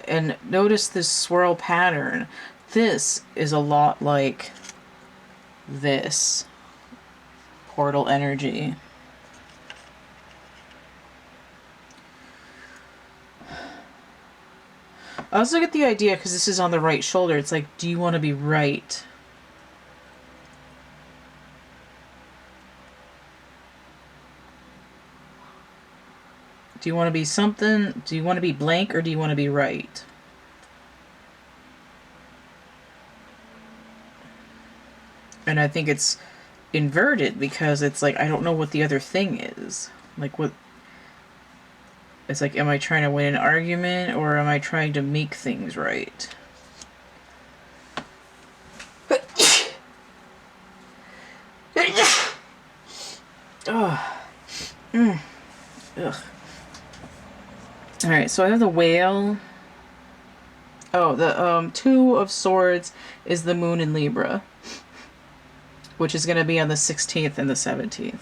And notice this swirl pattern. This is a lot like this portal energy. I also get the idea, because this is on the right shoulder, it's like, do you want to be right? Do you want to be something? Do you want to be blank, or do you want to be right? And I think it's inverted because it's like, I don't know what the other thing is. Like, what? It's like, am I trying to win an argument, or am I trying to make things right? Oh. Ugh. Alright, so I have the whale. Oh, the 2 of swords is the moon in Libra, which is going to be on the 16th and the 17th.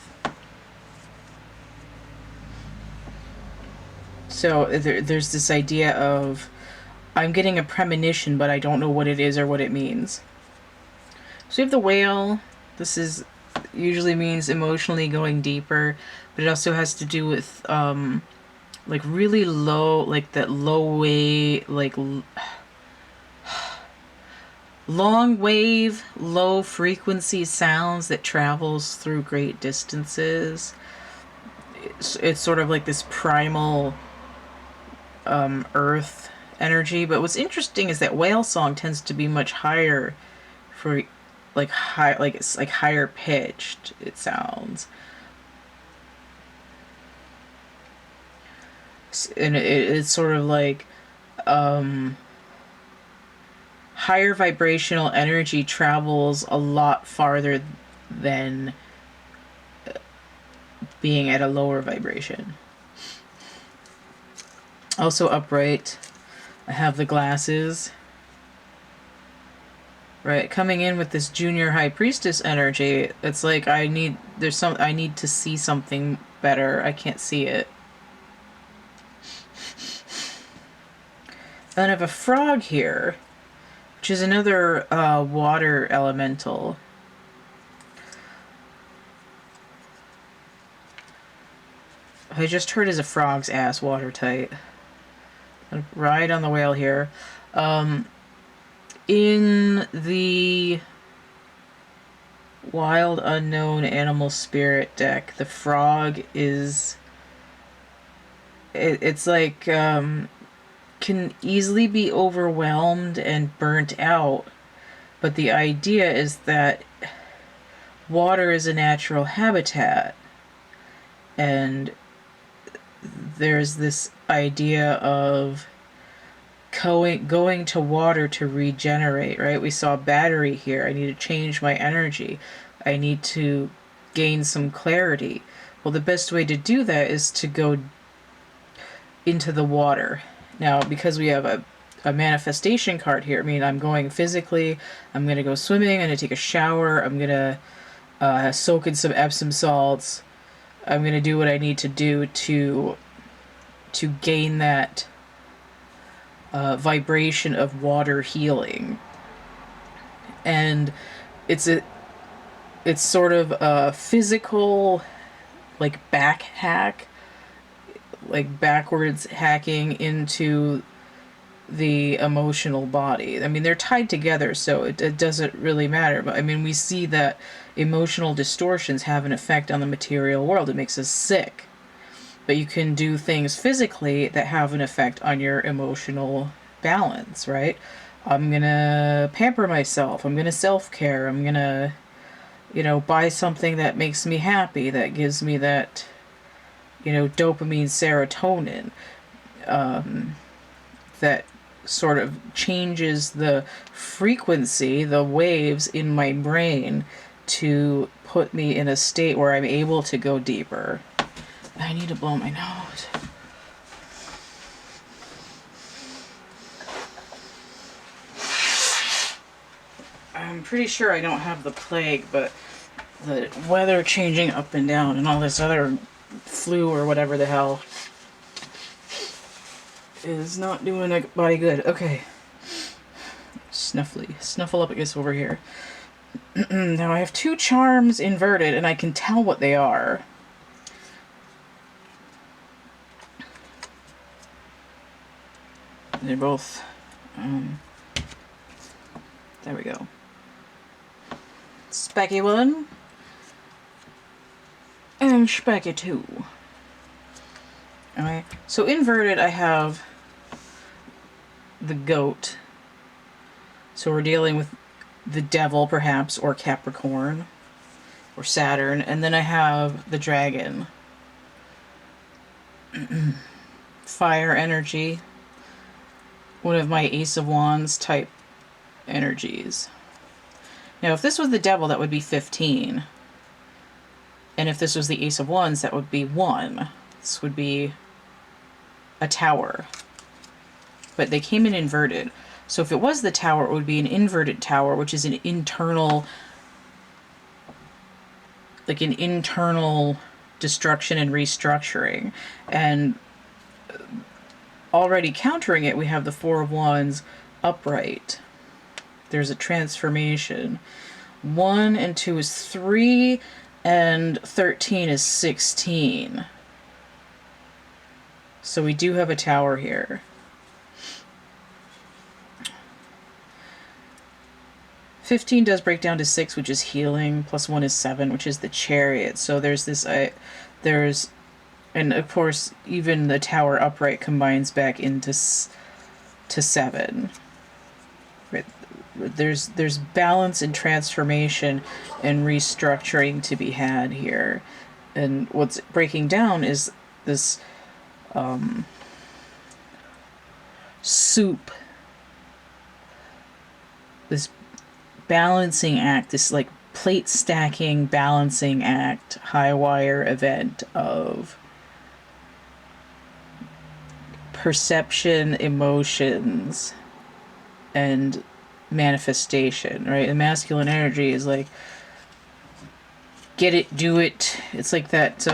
So there's this idea of, I'm getting a premonition, but I don't know what it is or what it means. So you have the whale. This is usually means emotionally going deeper, but it also has to do with like really low, like that low wave, like long wave, low frequency sounds that travels through great distances. It's sort of like this primal earth energy. But what's interesting is that whale song tends to be much higher for like high, like it's like higher pitched, it sounds. And it's sort of like higher vibrational energy travels a lot farther than being at a lower vibration. Also upright, I have the glasses. Right, coming in with this junior high priestess energy, it's like I need to see something better. I can't see it. Then I have a frog here, which is another water elemental. I just heard as a frog's ass watertight. Ride on the whale here. In the Wild Unknown Animal Spirit deck, the frog is... It's like, can easily be overwhelmed and burnt out. But the idea is that water is a natural habitat. And there's this idea of going to water to regenerate, right? We saw battery here. I need to change my energy. I need to gain some clarity. Well, the best way to do that is to go into the water. Now, because we have a manifestation card here, I mean, I'm going physically, I'm going to go swimming, I'm going to take a shower, I'm going to soak in some Epsom salts, I'm going to do what I need to do to gain that vibration of water healing. And it's sort of a physical, like, back hack, like backwards hacking into the emotional body. I mean, they're tied together, so it doesn't really matter. But I mean, we see that emotional distortions have an effect on the material world. It makes us sick. But you can do things physically that have an effect on your emotional balance, right? I'm gonna pamper myself. I'm gonna self-care. I'm gonna, buy something that makes me happy, that gives me that, dopamine, serotonin, that sort of changes the frequency, the waves in my brain to put me in a state where I'm able to go deeper. I need to blow my nose. I'm pretty sure I don't have the plague, but the weather changing up and down and all this other flu or whatever the hell is not doing a body good. Okay. Snuffle up against over here. Now I have two charms inverted and I can tell what they are. They're both, there we go. Specky 1 and Specky 2. Alright, so inverted I have the goat. So we're dealing with the devil perhaps, or Capricorn, or Saturn, and then I have the dragon. Fire energy. One of my Ace of Wands type energies. Now, if this was the devil, that would be 15. And if this was the Ace of Wands, that would be 1. This would be a tower. But they came in inverted. So if it was the tower, it would be an inverted tower, which is an internal, like an internal destruction and restructuring. And already countering it, we have the Four of Wands upright. There's a transformation. 1 and 2 is 3, and 13 is 16. So we do have a tower here. 15 does break down to 6, which is healing, plus 1 is 7, which is the Chariot. So there's this, and of course, even the tower upright combines back into to 7. Right? There's balance and transformation and restructuring to be had here. And what's breaking down is this soup, this balancing act, this like plate stacking balancing act, high wire event of perception, emotions, and manifestation, right? The masculine energy is like, get it, do it. It's like that,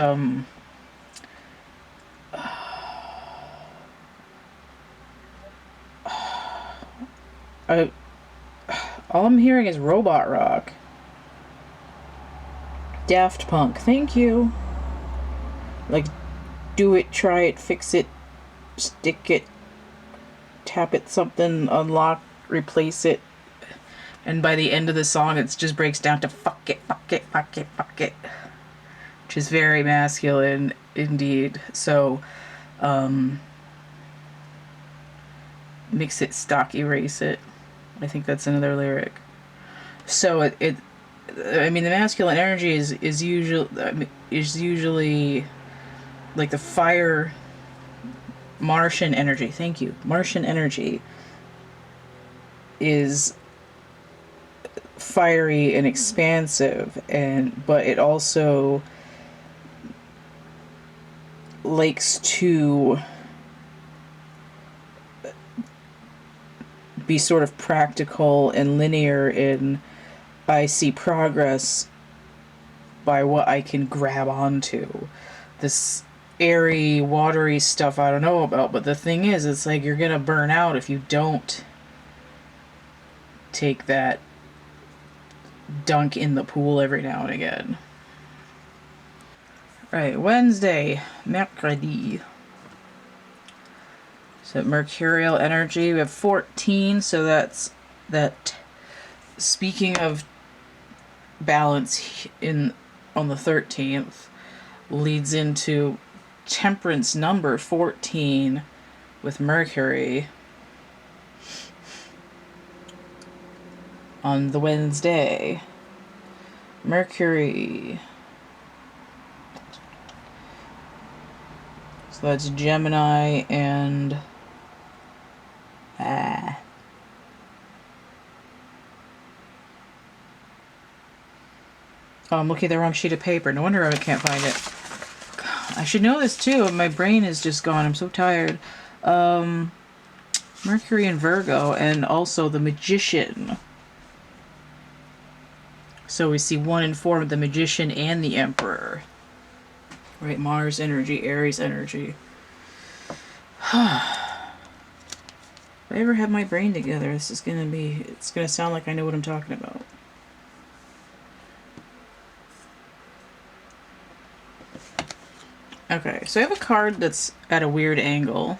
all I'm hearing is robot rock. Daft Punk, thank you. Like, do it, try it, fix it, stick it, tap it something, unlock, replace it, and by the end of the song it just breaks down to fuck it, fuck it, fuck it, fuck it, which is very masculine indeed. So mix it, stock, erase it. I think that's another lyric. So I mean, the masculine energy is usually like the fire, Martian energy. Thank you. Martian energy is fiery and expansive, but it also likes to be sort of practical and linear in, I see progress by what I can grab onto. This airy, watery stuff I don't know about, but the thing is, it's like you're gonna burn out if you don't take that dunk in the pool every now and again. Right, Wednesday, mercredi. So mercurial energy, we have 14, so that's that. Speaking of balance on the 13th, leads into temperance number 14 with Mercury on the Wednesday. Mercury. So that's Gemini and oh, I'm looking at the wrong sheet of paper. No wonder I can't find it. I should know this too. My brain is just gone. I'm so tired. Mercury and Virgo, and also the Magician. So we see 1 and 4 with the Magician and the Emperor. Right, Mars energy, Aries energy. If I ever have my brain together, it's gonna sound like I know what I'm talking about. Okay, so I have a card that's at a weird angle.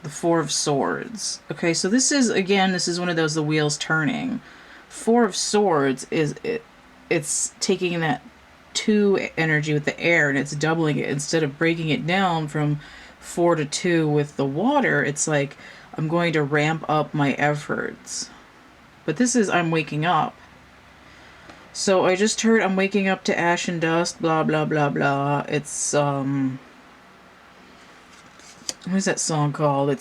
The 4 of Swords. Okay, so this is one of those, the wheels turning. 4 of Swords it's taking that 2 energy with the air and it's doubling it. Instead of breaking it down from 4 to 2 with the water, it's like I'm going to ramp up my efforts. But this is I'm waking up. So I just heard I'm waking up to ash and dust, blah, blah, blah, blah. It's, what is that song called? I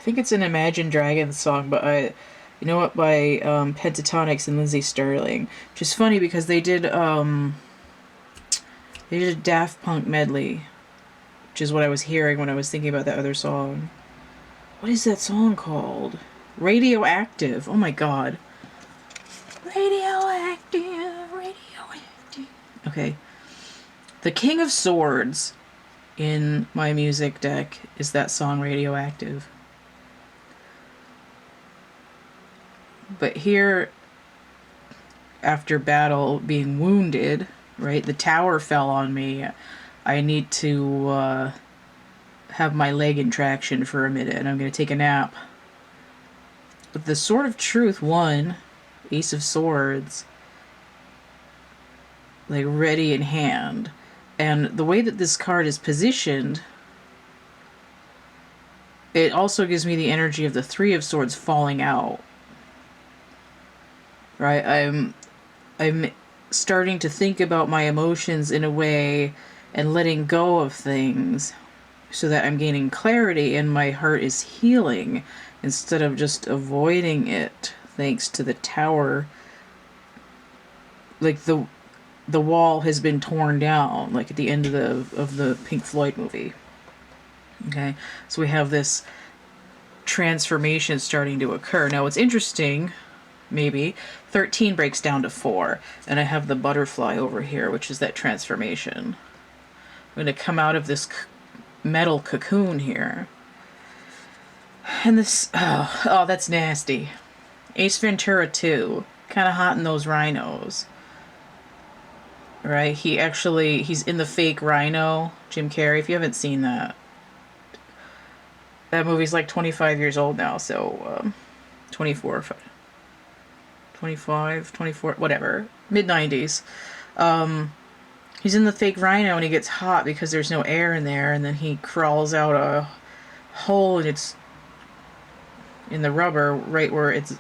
think it's an Imagine Dragons song, but by Pentatonics and Lindsey Sterling. Which is funny because they did a Daft Punk medley, which is what I was hearing when I was thinking about that other song. What is that song called? Radioactive. Oh my god. Radioactive. Okay. The King of Swords in my music deck is that song Radioactive. But here, after battle, being wounded, right, the tower fell on me. I need to have my leg in traction for a minute, and I'm going to take a nap. But the Sword of Truth won. Ace of Swords, like ready in hand. And the way that this card is positioned, it also gives me the energy of the 3 of Swords falling out. Right? I'm starting to think about my emotions in a way and letting go of things so that I'm gaining clarity and my heart is healing instead of just avoiding it. Thanks to the tower, like the wall has been torn down, like at the end of the Pink Floyd movie. Okay, so we have this transformation starting to occur. Now, what's interesting, maybe 13 breaks down to 4, and I have the butterfly over here, which is that transformation. I'm going to come out of this metal cocoon here, and this oh, that's nasty. Ace Ventura 2, kind of hot in those rhinos. Right? He's in the fake rhino, Jim Carrey, if you haven't seen that. That movie's like 25 years old now, so 24, 25, 24, whatever, mid 90s. He's in the fake rhino and he gets hot because there's no air in there, and then he crawls out a hole and it's in the rubber right where it's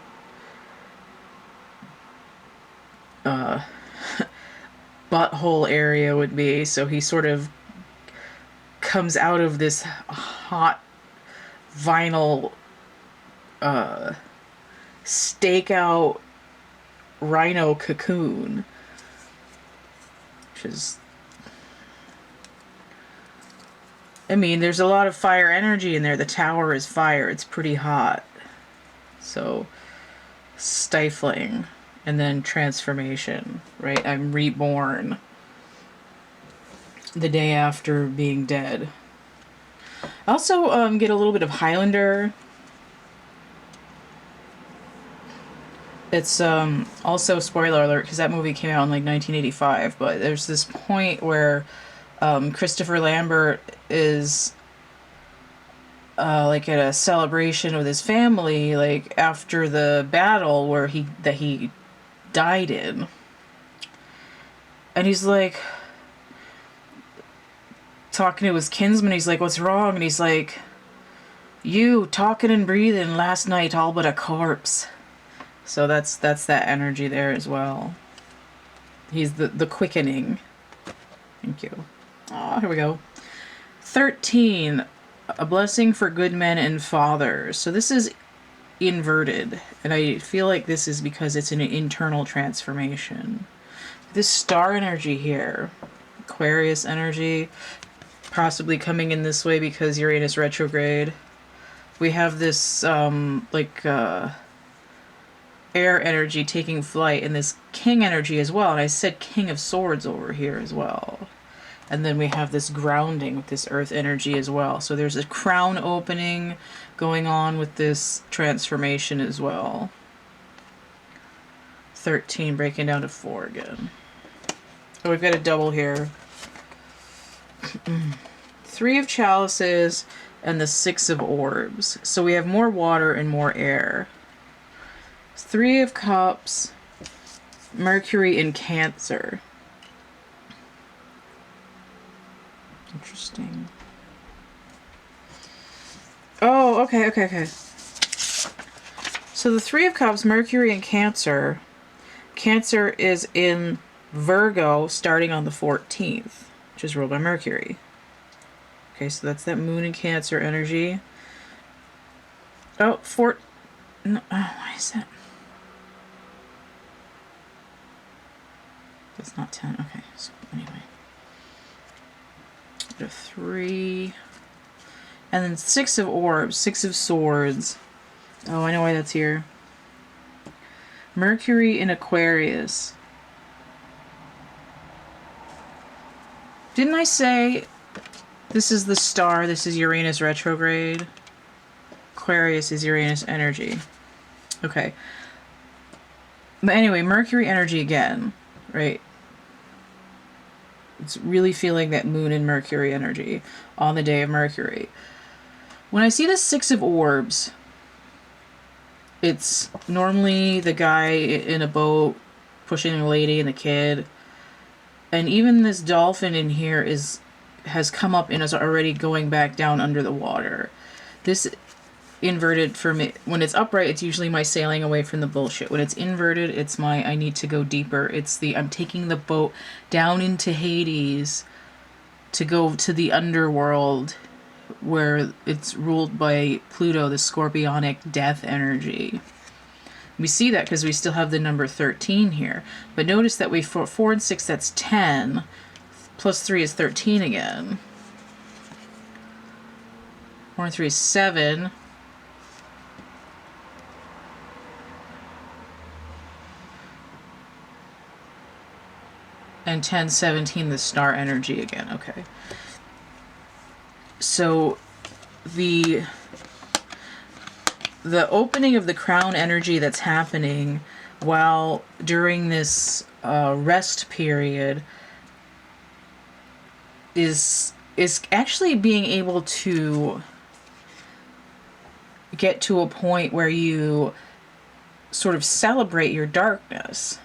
butthole area would be. So he sort of comes out of this hot vinyl stakeout rhino cocoon, which is, I mean, there's a lot of fire energy in there. The tower is fire. It's pretty hot. So stifling. And then transformation, right? I'm reborn the day after being dead. I also get a little bit of Highlander. It's also, spoiler alert, because that movie came out in like 1985, but there's this point where Christopher Lambert is like at a celebration with his family, like after the battle where he died in, and he's like talking to his kinsman. He's like, "What's wrong?" And he's like, "You talking and breathing last night, all but a corpse." So that's that energy there as well. He's the quickening. Thank you. Oh, here we go. 13, a blessing for good men and fathers. So this is inverted, and I feel like this is because it's an internal transformation. This star energy here, Aquarius energy, possibly coming in this way because Uranus retrograde. We have this air energy taking flight, and this king energy as well, and I said king of swords over here as well. And then we have this grounding with this earth energy as well. So there's a crown opening going on with this transformation as well. 13 breaking down to 4 again. Oh, we've got a double here. 3 of chalices and the 6 of orbs. So we have more water and more air. 3 of cups, Mercury in Cancer. Interesting. Oh, okay. So the 3 of cups, Mercury in Cancer. Cancer is in Virgo starting on the 14th, which is ruled by Mercury. Okay, so that's that moon in Cancer energy. Oh, no, why is that? That's not 10. Okay, so anyway. 3. And then 6 of orbs, 6 of swords. Oh, I know why that's here. Mercury in Aquarius. Didn't I say this is the star, this is Uranus retrograde? Aquarius is Uranus energy. Okay. But anyway, Mercury energy again, right? It's really feeling that moon and Mercury energy on the day of Mercury. When I see the 6 of orbs, it's normally the guy in a boat pushing a lady and the kid. And even this dolphin in here has come up and is already going back down under the water. This inverted for me, when it's upright, it's usually my sailing away from the bullshit. When it's inverted, it's my I need to go deeper. It's the I'm taking the boat down into Hades to go to the underworld where it's ruled by Pluto, the scorpionic death energy. We see that because we still have the number 13 here. But notice that we, for 4 and 6, that's 10. Plus 3 is 13 again. 4 and 3 is 7. And 10, 17, the star energy again. Okay. So the opening of the crown energy that's happening while during this rest period is actually being able to get to a point where you sort of celebrate your darkness.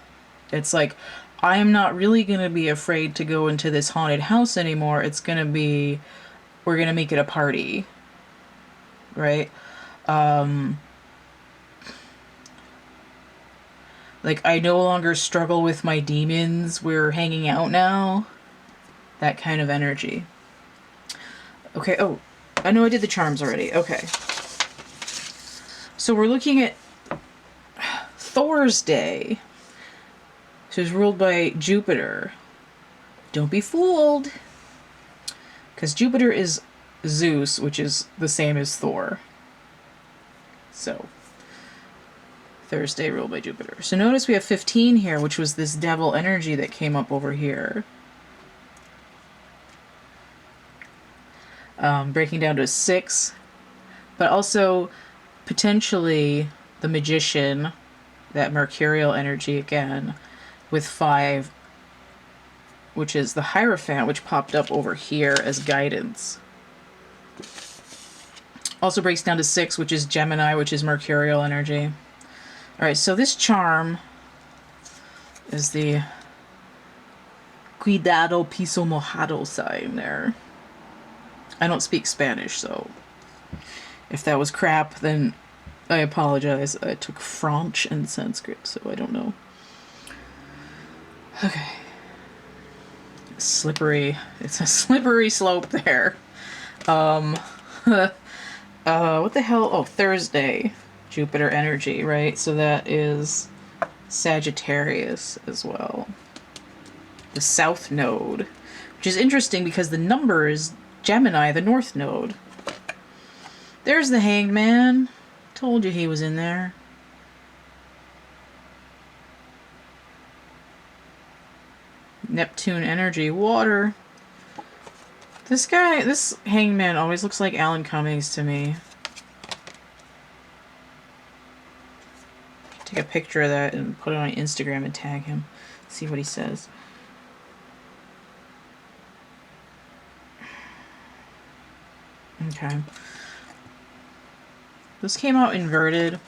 It's like, I am not really going to be afraid to go into this haunted house anymore. It's going to be, we're going to make it a party. Right? Like, I no longer struggle with my demons. We're hanging out now. That kind of energy. Okay, oh, I know I did the charms already. Okay. So we're looking at Thor's day. So it's ruled by Jupiter. Don't be fooled. Because Jupiter is Zeus, which is the same as Thor. So, Thursday ruled by Jupiter. So notice we have 15 here, which was this devil energy that came up over here. Breaking down to 6. But also, potentially, the magician, that mercurial energy again, with 5, which is the Hierophant, which popped up over here as guidance. Also breaks down to 6, which is Gemini, which is mercurial energy. Alright, so this charm is the Cuidado Piso Mojado sign there. I don't speak Spanish, so if that was crap, then I apologize. I took French and Sanskrit, so I don't know. Okay. Slippery. It's a slippery slope there. What the hell? Oh, Thursday. Jupiter energy, right? So that is Sagittarius as well. The South Node. Which is interesting because the number is Gemini, the North Node. There's the Hanged Man. Told you he was in there. Neptune energy, water. This guy, this Hanged Man always looks like Alan Cummings to me. Take a picture of that and put it on Instagram and tag him. See what he says. Okay. This came out inverted.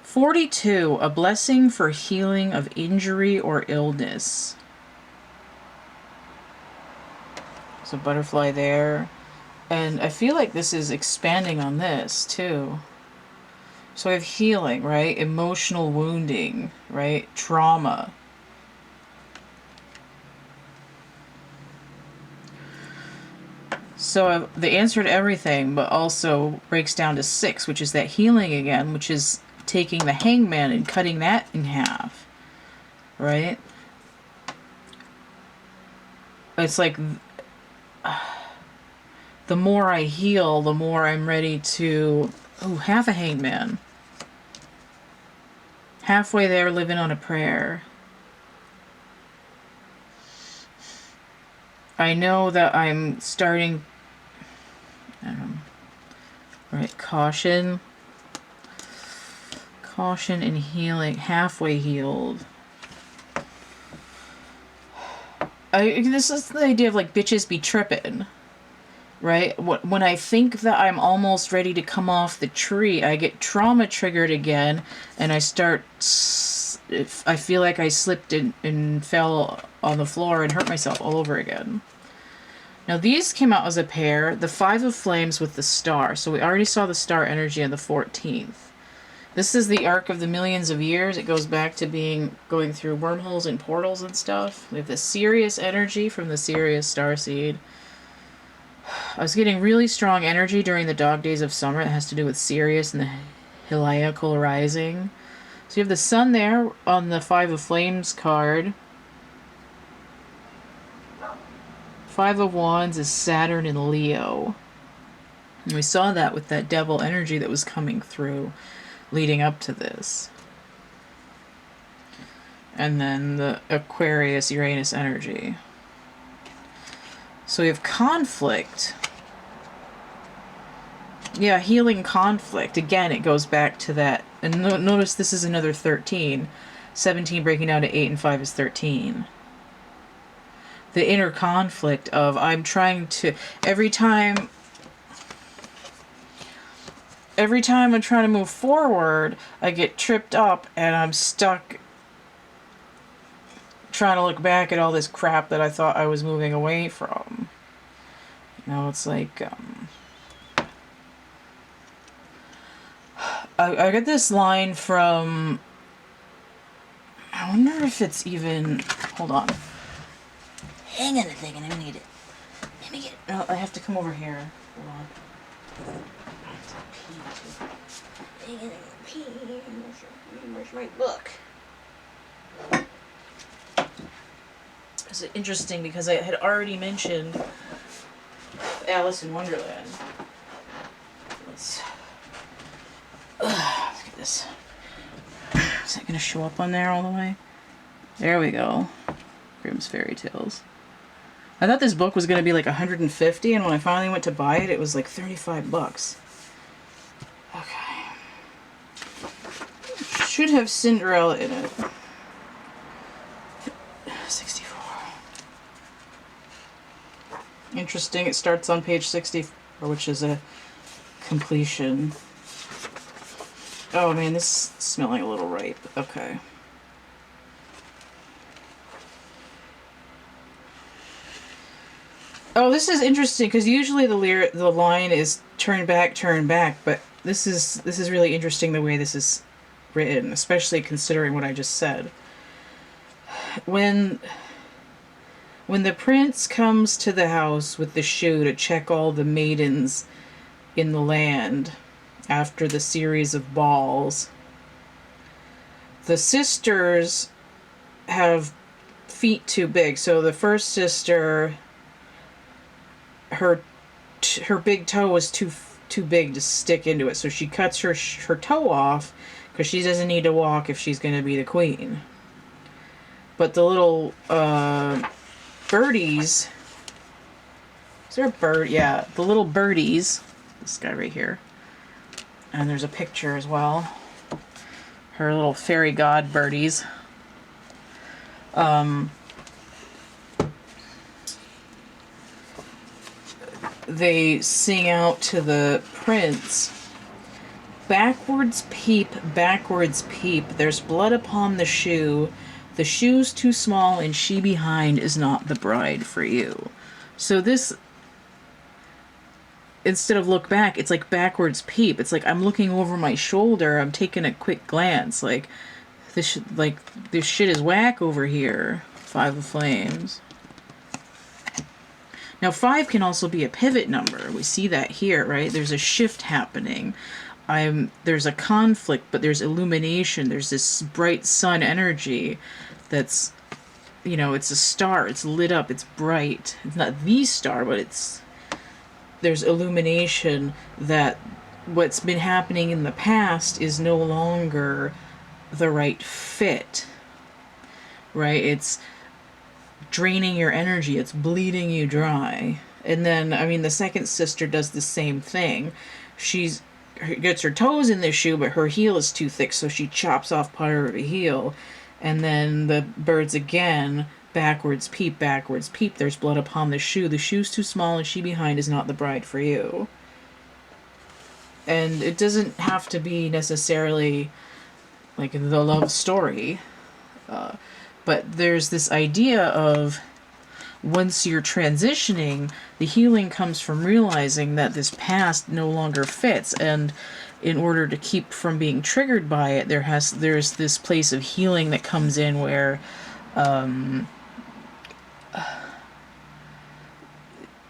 42, a blessing for healing of injury or illness. There's a butterfly there. And I feel like this is expanding on this, too. So I have healing, right? Emotional wounding, right? Trauma. So the answer to everything, but also breaks down to 6, which is that healing again, which is taking the Hangman and cutting that in half, right? It's like the more I heal, the more I'm ready to... Oh, half a Hangman. Halfway there, living on a prayer. I know that I'm starting... right, caution. Caution and healing. Halfway healed. This is the idea of like bitches be tripping. Right? When I think that I'm almost ready to come off the tree, I get trauma triggered again, and I start... I feel like I slipped and fell on the floor and hurt myself all over again. Now these came out as a pair, the 5 of Flames with the star. So we already saw the star energy on the 14th. This is the arc of the millions of years. It goes back to going through wormholes and portals and stuff. We have the Sirius energy from the Sirius starseed. I was getting really strong energy during the dog days of summer. That has to do with Sirius and the Heliacal rising. So you have the sun there on the 5 of Flames card. 5 of Wands is Saturn and Leo. And we saw that with that devil energy that was coming through leading up to this. And then the Aquarius Uranus energy. So we have conflict. Yeah, healing conflict. Again, it goes back to that. And notice this is another 13. 17 breaking down to 8 and 5 is 13. The inner conflict of I'm trying to... Every time every time I'm trying to move forward, I get tripped up and I'm stuck trying to look back at all this crap that I thought I was moving away from. It's like, I got this line from, I wonder if it's even, hold on. Hang on a second, I need it. Let me get it. No, I have to come over here. Hold on. I have to pee too. Pee. Where's my book? It's interesting because I had already mentioned Alice in Wonderland. Let's look at this. Is that going to show up on there all the way? There we go. Grimm's Fairy Tales. I thought this book was going to be like $150, and when I finally went to buy it, it was like $35. Okay. Should have Cinderella in it. 64. Interesting, it starts on page 64, which is a completion. Oh man, this is smelling a little ripe. Okay. Oh, this is interesting because usually the line is turn back, but this is really interesting the way this is written, especially considering what I just said. When the prince comes to the house with the shoe to check all the maidens in the land after the series of balls, the sisters have feet too big. So the first sister, her big toe was too big to stick into it, so she cuts her toe off because she doesn't need to walk if she's going to be the queen. But the little birdies, is there a bird? Yeah, the little birdies, this guy right here, and there's a picture as well, her little fairy god birdies. They sing out to the prince, backwards peep, there's blood upon the shoe's too small, and she behind is not the bride for you. So this, instead of look back, it's like backwards peep. It's like I'm looking over my shoulder, I'm taking a quick glance, like this shit is whack over here. Five of Flames. Now 5 can also be a pivot number. We see that here, right? There's a shift happening. There's a conflict, but there's illumination. There's this bright sun energy that's, it's a star. It's lit up. It's bright. It's not the star, but there's illumination that what's been happening in the past is no longer the right fit, right? It's draining your energy. It's bleeding you dry. And then, the second sister does the same thing. She gets her toes in the shoe, but her heel is too thick, so she chops off part of the heel. And then the birds again, backwards peep, there's blood upon the shoe. The shoe's too small, and she behind is not the bride for you. And it doesn't have to be necessarily like the love story. But there's this idea of once you're transitioning, the healing comes from realizing that this past no longer fits, and in order to keep from being triggered by it, there's this place of healing that comes in where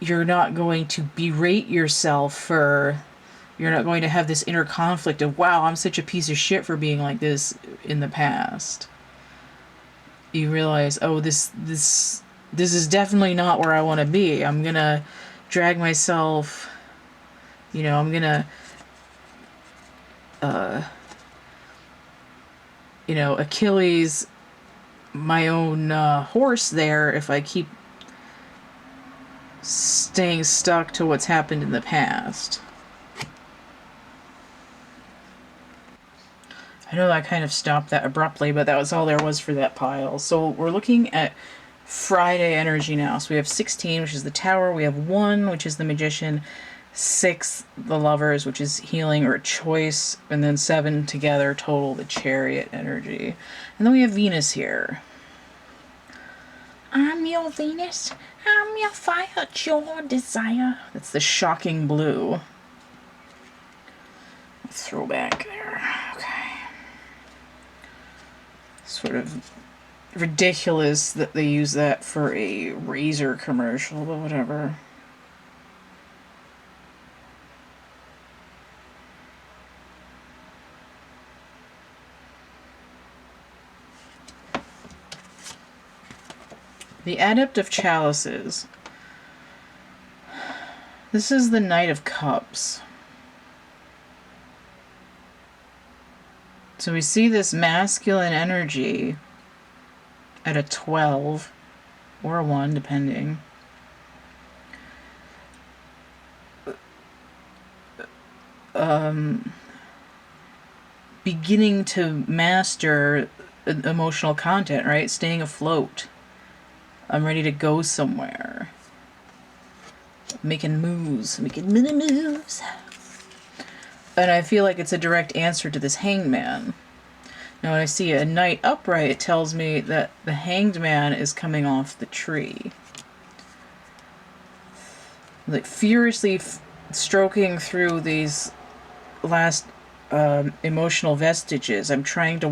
you're not going to berate yourself you're not going to have this inner conflict of, wow, I'm such a piece of shit for being like this in the past. You realize, oh, this is definitely not where I want to be. I'm going to drag myself, I'm going to, Achilles my own horse there if I keep staying stuck to what's happened in the past. I know I kind of stopped that abruptly, but that was all there was for that pile. So we're looking at Friday energy now. So we have 16, which is the Tower. We have 1, which is the Magician. 6, the Lovers, which is healing or choice, and then 7 together total, the Chariot energy. And then we have Venus here. I'm your Venus, I'm your fire, it's your desire. That's the shocking blue. Throwback there. Okay. Sort of ridiculous that they use that for a razor commercial, but whatever. The Adept of Chalices. This is the Knight of Cups. So we see this masculine energy at a 12 or a 1, depending. Beginning to master emotional content, right? Staying afloat. I'm ready to go somewhere. Making moves. Making mini moves. And I feel like it's a direct answer to this Hanged Man. Now when I see a Knight upright, it tells me that the Hanged Man is coming off the tree. Like furiously stroking through these last emotional vestiges. I'm trying to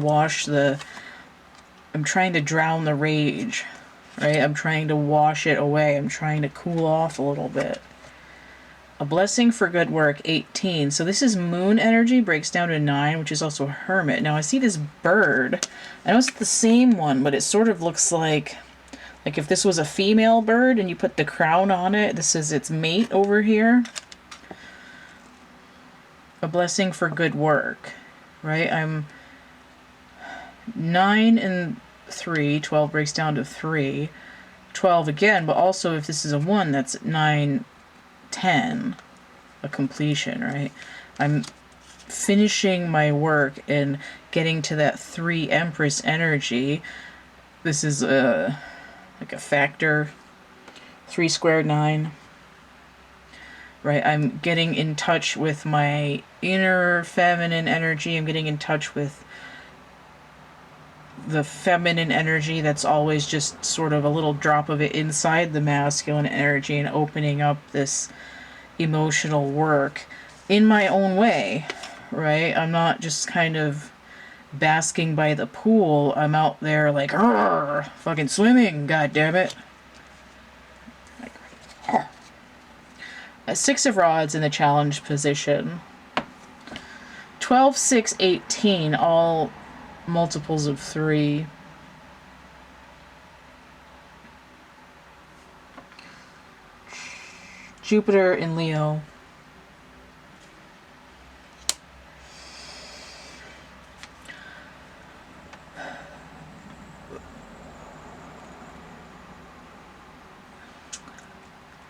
drown the rage. Right? I'm trying to wash it away. I'm trying to cool off a little bit. A blessing for good work, 18. So this is moon energy, breaks down to 9, which is also a hermit. Now I see this bird. I know it's the same one, but it sort of looks like if this was a female bird and you put the crown on it, this is its mate over here. A blessing for good work, right? I'm 9 and 3, 12 breaks down to 3, 12 again, but also if this is a 1, that's 9, 10, a completion, right? I'm finishing my work and getting to that 3 Empress energy. This is like a factor, 3 squared 9, right? I'm getting in touch with my inner feminine energy. I'm getting in touch with the feminine energy that's always just sort of a little drop of it inside the masculine energy and opening up this emotional work in my own way, right? I'm not just kind of basking by the pool. I'm out there like, fucking swimming, god damn it. A 6 of Rods in the challenge position. 12, 6, 18, all multiples of 3. Jupiter in Leo.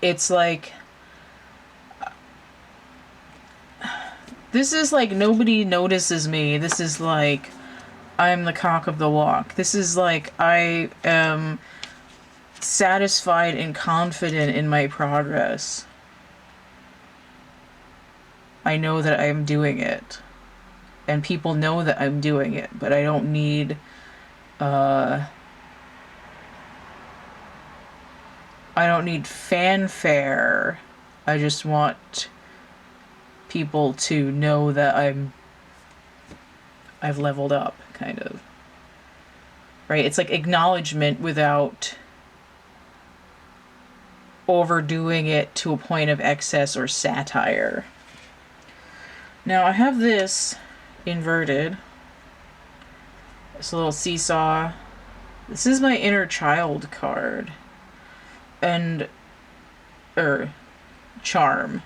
It's like, this is like nobody notices me. This is like I'm the cock of the walk. This is like I am satisfied and confident in my progress. I know that I'm doing it. And people know that I'm doing it, but I don't need fanfare. I just want people to know that I've leveled up, kind of. Right? It's like acknowledgement without overdoing it to a point of excess or satire. Now I have this inverted. This little seesaw. This is my inner child card. And charm.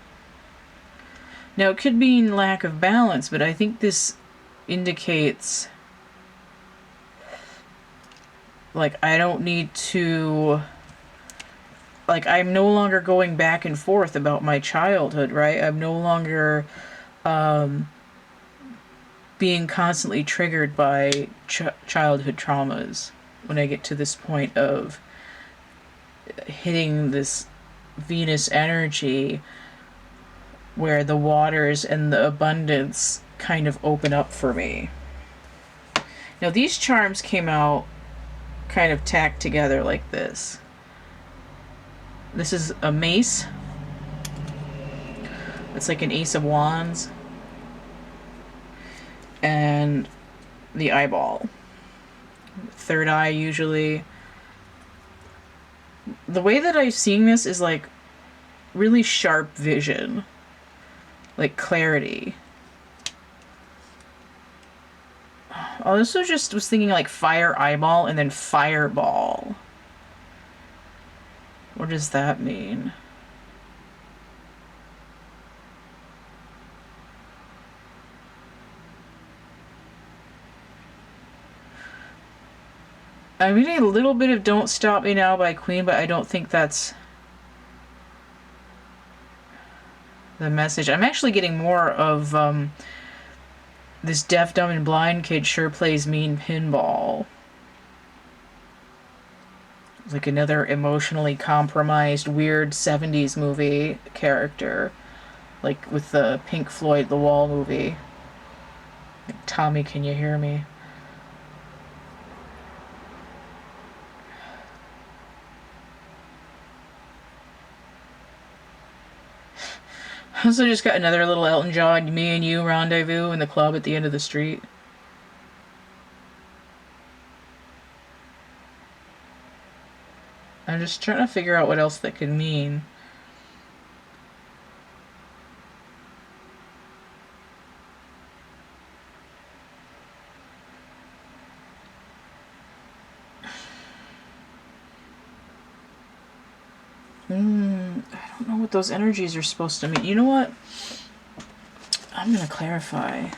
Now it could mean lack of balance, but I think this indicates like I don't need to, like I'm no longer going back and forth about my childhood, right? I'm no longer being constantly triggered by childhood traumas when I get to this point of hitting this Venus energy. where the waters and the abundance kind of open up for me. Now these charms came out kind of tacked together like this. This is a mace. It's like an ace of wands. And the eyeball. Third eye usually. The way that I'm seeing this is like really sharp vision. Like clarity. Oh, this was thinking like fire eyeball and then fireball. What does that mean? I'm reading a little bit of Don't Stop Me Now by Queen, but I don't think that's the message. I'm actually getting more of this deaf, dumb, and blind kid sure plays mean pinball. It's like another emotionally compromised, weird 70s movie character. Like with the Pink Floyd The Wall movie. Like, Tommy, can you hear me? I also just got another little Elton John, Me and You rendezvous in the club at the end of the street. I'm just trying to figure out what else that could mean. I don't know what those energies are supposed to mean. You know what? I'm going to clarify. I'm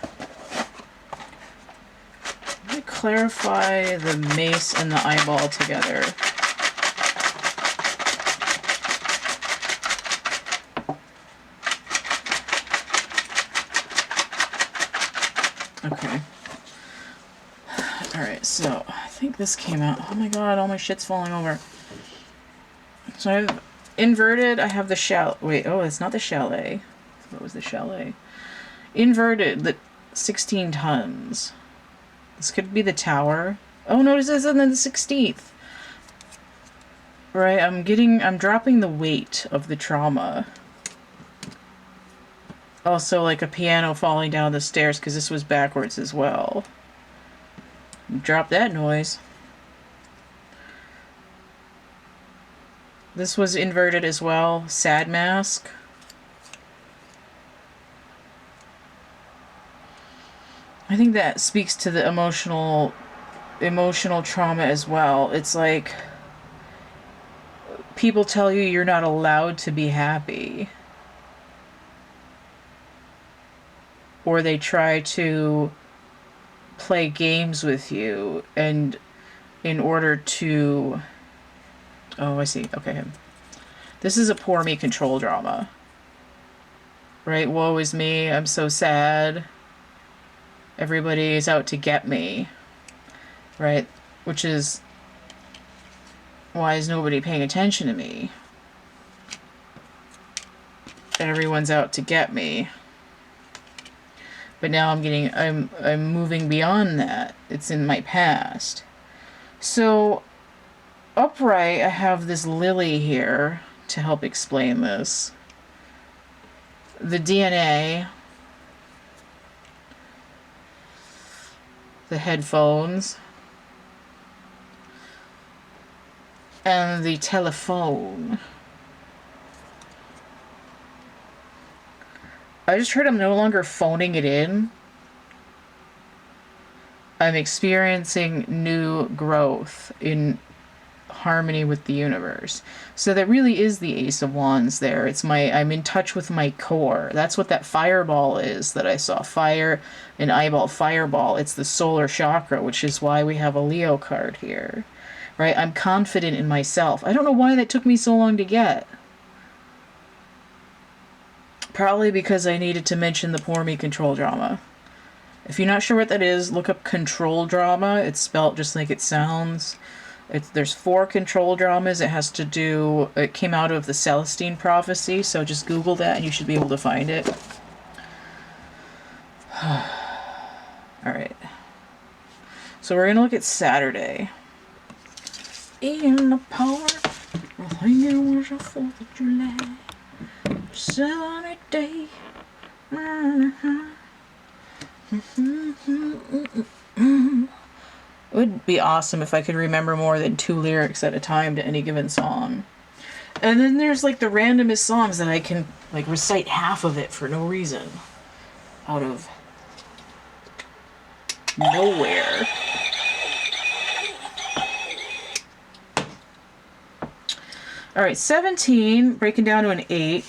going to clarify the mace and the eyeball together. Okay. Alright, so I think this came out. Oh my god, all my shit's falling over. So I've inverted, I have the chalet. Wait, oh, it's not the chalet. What was the chalet? Inverted, the 16 tons. This could be the tower. Oh no, this isn't the 16th. Right, I'm dropping the weight of the trauma. Also, like a piano falling down the stairs, because this was backwards as well. Drop that noise. This was inverted as well. Sad mask. I think that speaks to the emotional trauma as well. It's like people tell you you're not allowed to be happy. Or they try to play games with you, and in order to... Oh, I see. Okay. This is a poor me control drama. Right? Woe is me. I'm so sad. Everybody is out to get me. Right? Which is... Why is nobody paying attention to me? Everyone's out to get me. But now I'm moving beyond that. It's in my past. So... upright, I have this lily here to help explain this. The DNA, the headphones, and the telephone. I just heard I'm no longer phoning it in. I'm experiencing new growth in harmony with the universe. So that really is the Ace of Wands there. It's I'm in touch with my core. That's what that fireball is that I saw. Fire and eyeball, fireball. It's the solar chakra, which is why we have a Leo card here. Right? I'm confident in myself. I don't know why that took me so long to get. Probably because I needed to mention the poor me control drama. If you're not sure what that is, look up control drama. It's spelled just like it sounds. There's 4 control dramas. It came out of the Celestine prophecy, so just Google that and you should be able to find it. Alright. So we're going to look at Saturday. In the park, I think it was the 4th of July. Sunny day. It would be awesome if I could remember more than 2 lyrics at a time to any given song. And then there's like the randomest songs that I can like recite half of it for no reason. Out of nowhere. Alright, 17, breaking down to an 8.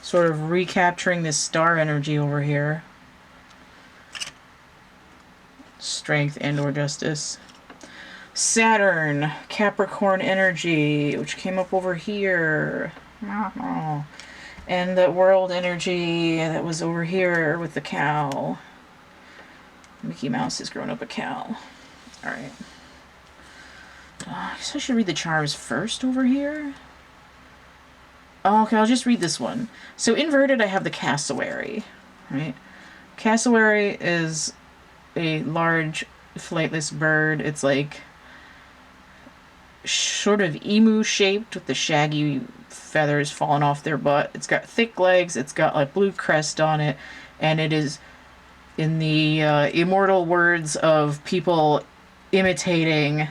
Sort of recapturing this star energy over here. Strength and or justice. Saturn, Capricorn energy, which came up over here. And that world energy that was over here with the cow. Mickey Mouse has grown up a cow. Alright. I guess I should read the charms first over here. Oh, okay, I'll just read this one. So inverted, I have the cassowary. Right? Cassowary is a large flightless bird. It's like sort of emu shaped with the shaggy feathers falling off their butt. It's got thick legs. It's got like blue crest on it, and it is, in the immortal words of people imitating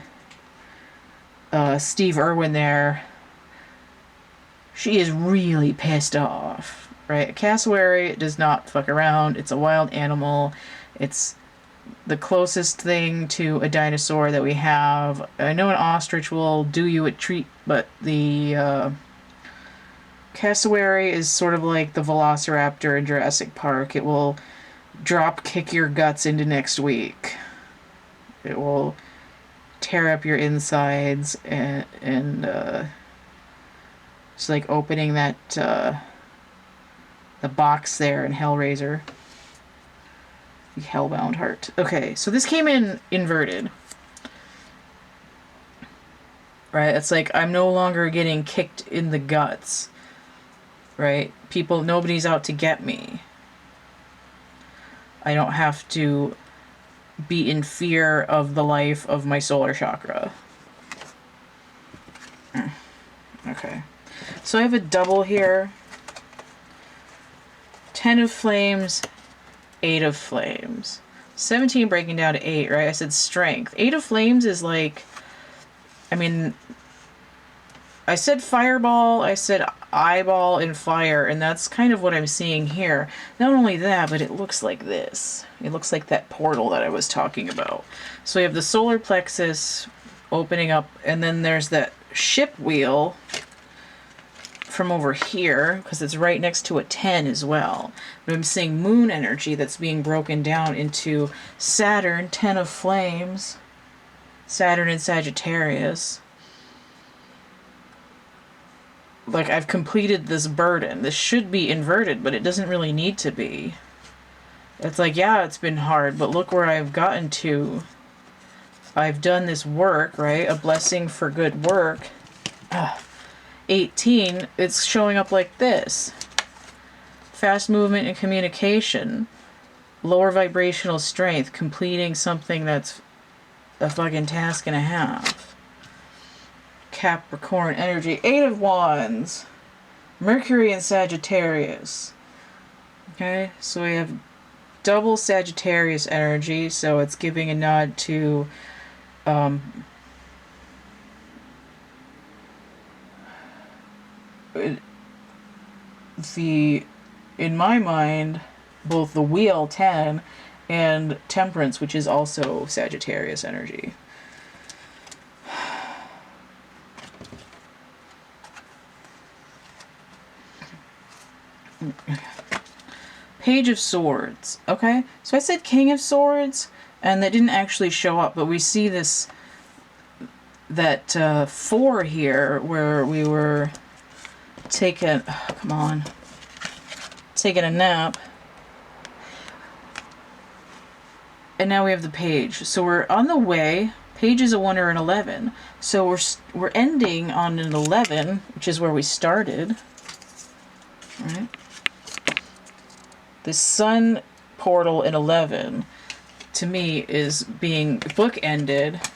Steve Irwin there, she is really pissed off, right? A cassowary does not fuck around. It's a wild animal. It's the closest thing to a dinosaur that we have. I know an ostrich will do you a treat, but the cassowary is sort of like the velociraptor in Jurassic Park. It will drop kick your guts into next week. It will tear up your insides and it's like opening that the box there in Hellraiser. The Hellbound Heart. Okay, so this came in inverted. Right? It's like I'm no longer getting kicked in the guts. Right? Nobody's out to get me. I don't have to be in fear of the life of my solar chakra. Okay. So I have a double here. 10 of flames, 8 of flames. 17 breaking down to 8, right? I said strength. 8 of flames is like, I mean, I said fireball, I said eyeball and fire, and that's kind of what I'm seeing here. Not only that, but it looks like this. It looks like that portal that I was talking about. So we have the solar plexus opening up, and then there's that ship wheel from over here, because it's right next to a 10 as well. But I'm seeing moon energy that's being broken down into Saturn, 10 of flames, Saturn in Sagittarius. Like, I've completed this burden. This should be inverted, but it doesn't really need to be. It's like, yeah, it's been hard, but look where I've gotten to. I've done this work, right? A blessing for good work. 18, it's showing up like this. Fast movement and communication. Lower vibrational strength. Completing something that's a fucking task and a half. Capricorn energy. 8 of Wands. Mercury in Sagittarius. Okay, so we have double Sagittarius energy, so it's giving a nod to in my mind, both the wheel 10 and temperance, which is also Sagittarius energy. Page of Swords. Okay, so I said King of Swords, and that didn't actually show up, but we see this, that 4 here, where we were taking a nap, and now we have the page. So we're on the way Page is a 1 or an 11. So we're ending on an 11, which is where we started. Right? The sun portal in 11, to me, is being bookended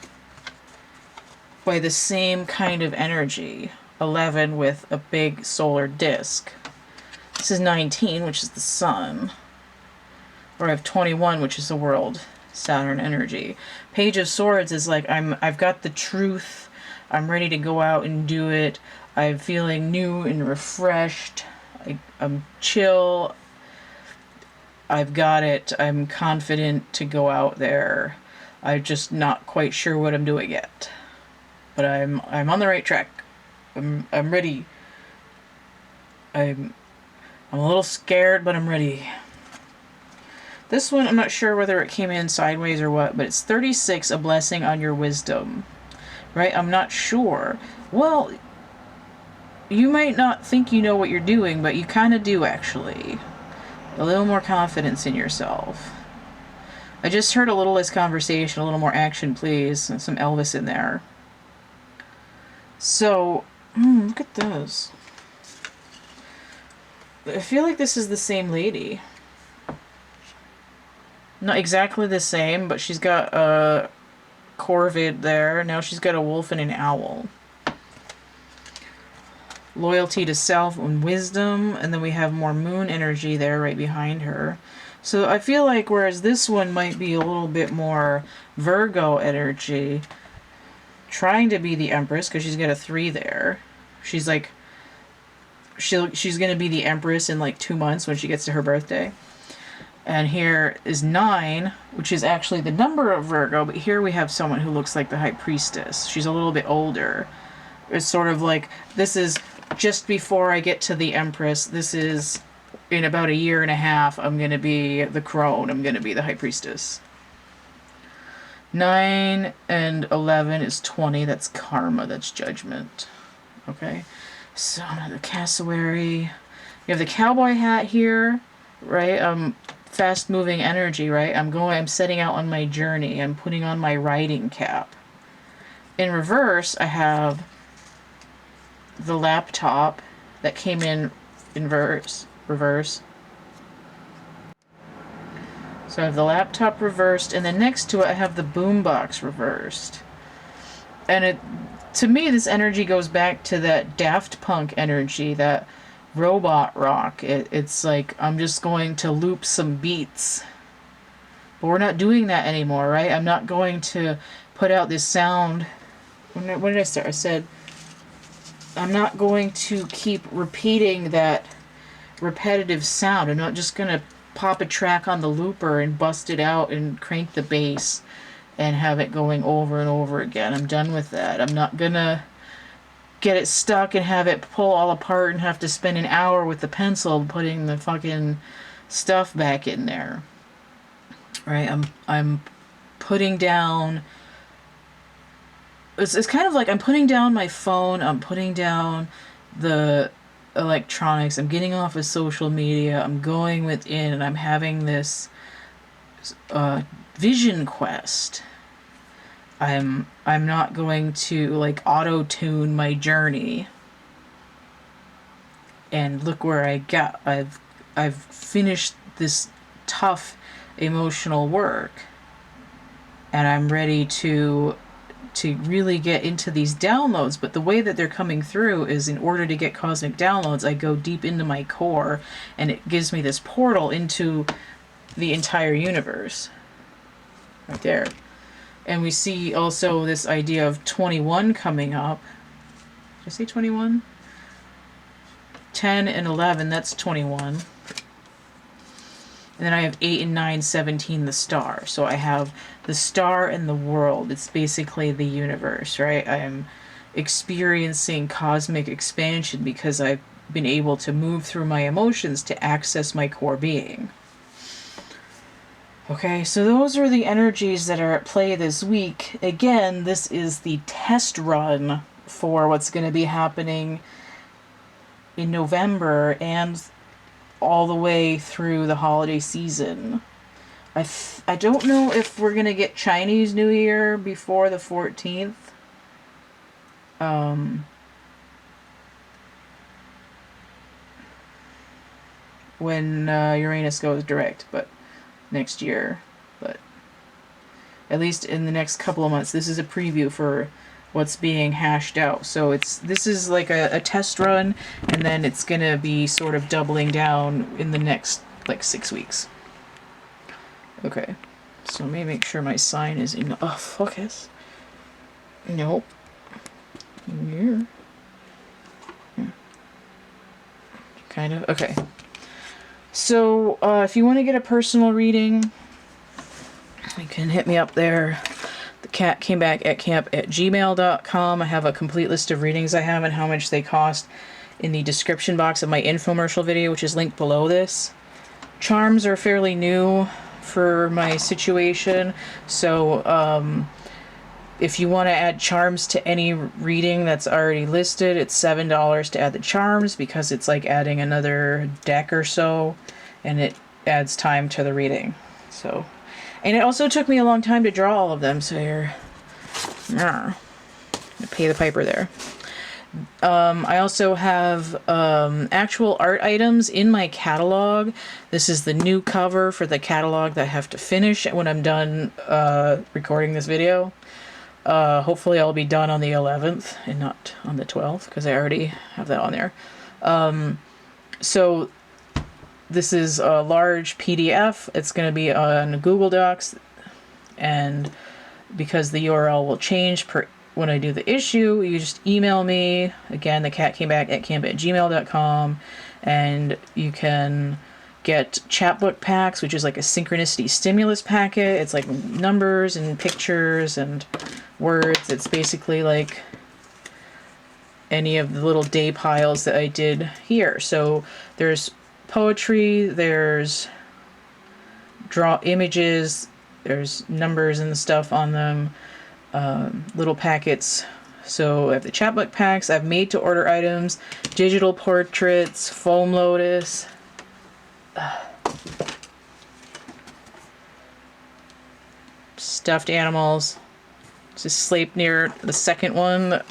by the same kind of energy. 11 with a big solar disk. This is 19, which is the sun. Or I have 21, which is the world, Saturn energy. Page of Swords is like, I've got the truth. I'm ready to go out and do it. I'm feeling new and refreshed. I'm chill. I've got it. I'm confident to go out there. I'm just not quite sure what I'm doing yet. But I'm on the right track. I'm ready. I'm a little scared, but I'm ready. This one, I'm not sure whether it came in sideways or what, but it's 36, a blessing on your wisdom. Right? I'm not sure. Well, you might not think you know what you're doing, but you kind of do, actually. A little more confidence in yourself. I just heard a little less conversation, a little more action, please. And some Elvis in there. So, look at this. I feel like this is the same lady. Not exactly the same, but she's got a corvid there. Now she's got a wolf and an owl. Loyalty to self and wisdom. And then we have more moon energy there right behind her. So I feel like whereas this one might be a little bit more Virgo energy, trying to be the Empress because she's got a 3 there. She's like, she's going to be the Empress in like 2 months when she gets to her birthday. And here is 9, which is actually the number of Virgo, but here we have someone who looks like the High Priestess. She's a little bit older. It's sort of like, this is just before I get to the Empress. This is in about a year and a half. I'm going to be the crone. I'm going to be the High Priestess. 9 and 11 is 20. That's karma. That's judgment. Okay. So the cassowary. You have the cowboy hat here, right? Fast moving energy, right? I'm setting out on my journey. I'm putting on my riding cap. In reverse, I have the laptop that came in reverse. So I have the laptop reversed, and then next to it I have the boombox reversed. And to me, this energy goes back to that Daft Punk energy, that robot rock. It's like, I'm just going to loop some beats. But we're not doing that anymore, right? I'm not going to put out this sound. When did I start? I said, I'm not going to keep repeating that repetitive sound. I'm not just going to pop a track on the looper and bust it out and crank the bass and have it going over and over again. I'm done with that. I'm not going to get it stuck and have it pull all apart and have to spend an hour with the pencil putting the fucking stuff back in there. Right? I'm putting down... It's kind of like I'm putting down my phone, I'm putting down the electronics, I'm getting off of social media, I'm going within, and I'm having this vision quest. I'm not going to like auto-tune my journey. And look where I got. I've finished this tough emotional work. And I'm ready to really get into these downloads. But the way that they're coming through is, in order to get cosmic downloads, I go deep into my core, and it gives me this portal into the entire universe. Right there. And we see also this idea of 21 coming up. Did I say 21? 10 and 11, that's 21. And then I have 8 and 9, 17, the star. So I have the star and the world. It's basically the universe, right? I am experiencing cosmic expansion because I've been able to move through my emotions to access my core being. Okay, so those are the energies that are at play this week. Again, this is the test run for what's going to be happening in November and all the way through the holiday season. I don't know if we're going to get Chinese New Year before the 14th. When Uranus goes direct, but next year. But at least in the next couple of months, this is a preview for what's being hashed out. So this is like a test run, and then it's gonna be sort of doubling down in the next like 6 weeks. Okay, so let me make sure my sign is in focus. Nope. Here. Kind of. Okay. So if you want to get a personal reading, you can hit me up there. The cat came back at camp@gmail.com. I have a complete list of readings I have and how much they cost in the description box of my infomercial video, which is linked below this. Charms are fairly new for my situation, so if you want to add charms to any reading that's already listed, it's $7 to add the charms, because it's like adding another deck or so, and it adds time to the reading. So, and it also took me a long time to draw all of them, so you're pay the piper there. I also have actual art items in my catalog. This is the new cover for the catalog that I have to finish when I'm done recording this video. Hopefully I'll be done on the 11th and not on the 12th, because I already have that on there. So this is a large PDF. It's going to be on Google Docs, and because the URL will change when I do the issue, you just email me. Again, the cat came back at camp@gmail.com, and you can get chapbook packs, which is like a synchronicity stimulus packet. It's like numbers and pictures and words. It's basically like any of the little day piles that I did here. So there's poetry, there's draw images, there's numbers and stuff on them, little packets. So I have the chapbook packs. I have made to order items, digital portraits, foam lotus, stuffed animals. Just Sleipnir, the second one that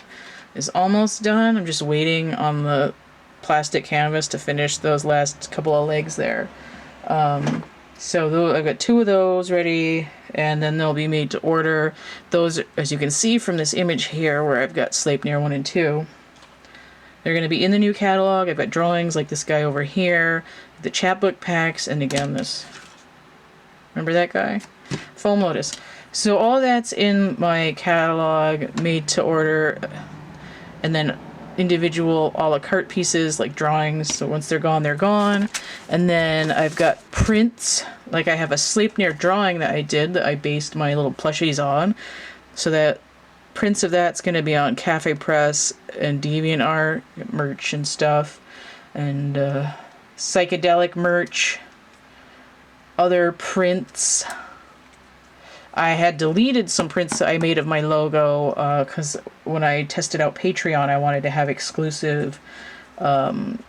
is almost done. I'm just waiting on the plastic canvas to finish those last couple of legs there. So I've got 2 of those ready, and then they'll be made to order. Those, as you can see from this image here, where I've got Sleipnir 1 and 2, they're going to be in the new catalog. I've got drawings like this guy over here, the chapbook packs, and again this. Remember that guy? Foam Lotus. So all that's in my catalog, made to order, and then individual a la carte pieces like drawings. So once they're gone, they're gone. And then I've got prints. Like I have a Sleipnir drawing that I did that I based my little plushies on. So that prints of that's going to be on Cafe Press and DeviantArt merch and stuff, and psychedelic merch, other prints. I had deleted some prints that I made of my logo because when I tested out Patreon, I wanted to have exclusive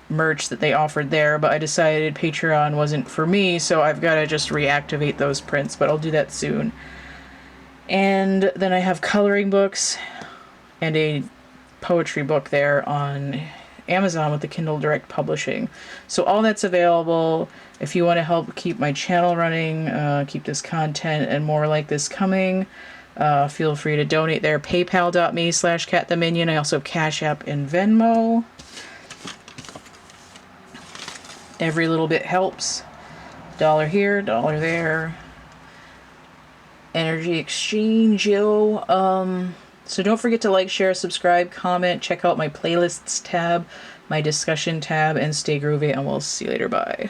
merch that they offered there, but I decided Patreon wasn't for me, so I've got to just reactivate those prints, but I'll do that soon. And then I have coloring books and a poetry book there on Amazon with the Kindle Direct Publishing. So all that's available. If you want to help keep my channel running, keep this content and more like this coming, feel free to donate there. PayPal.me/CatTheMinion. I also have Cash App and Venmo. Every little bit helps. $1 here, $1 there. Energy exchange, yo. So don't forget to like, share, subscribe, comment, check out my playlists tab, my discussion tab, and stay groovy, and we'll see you later. Bye.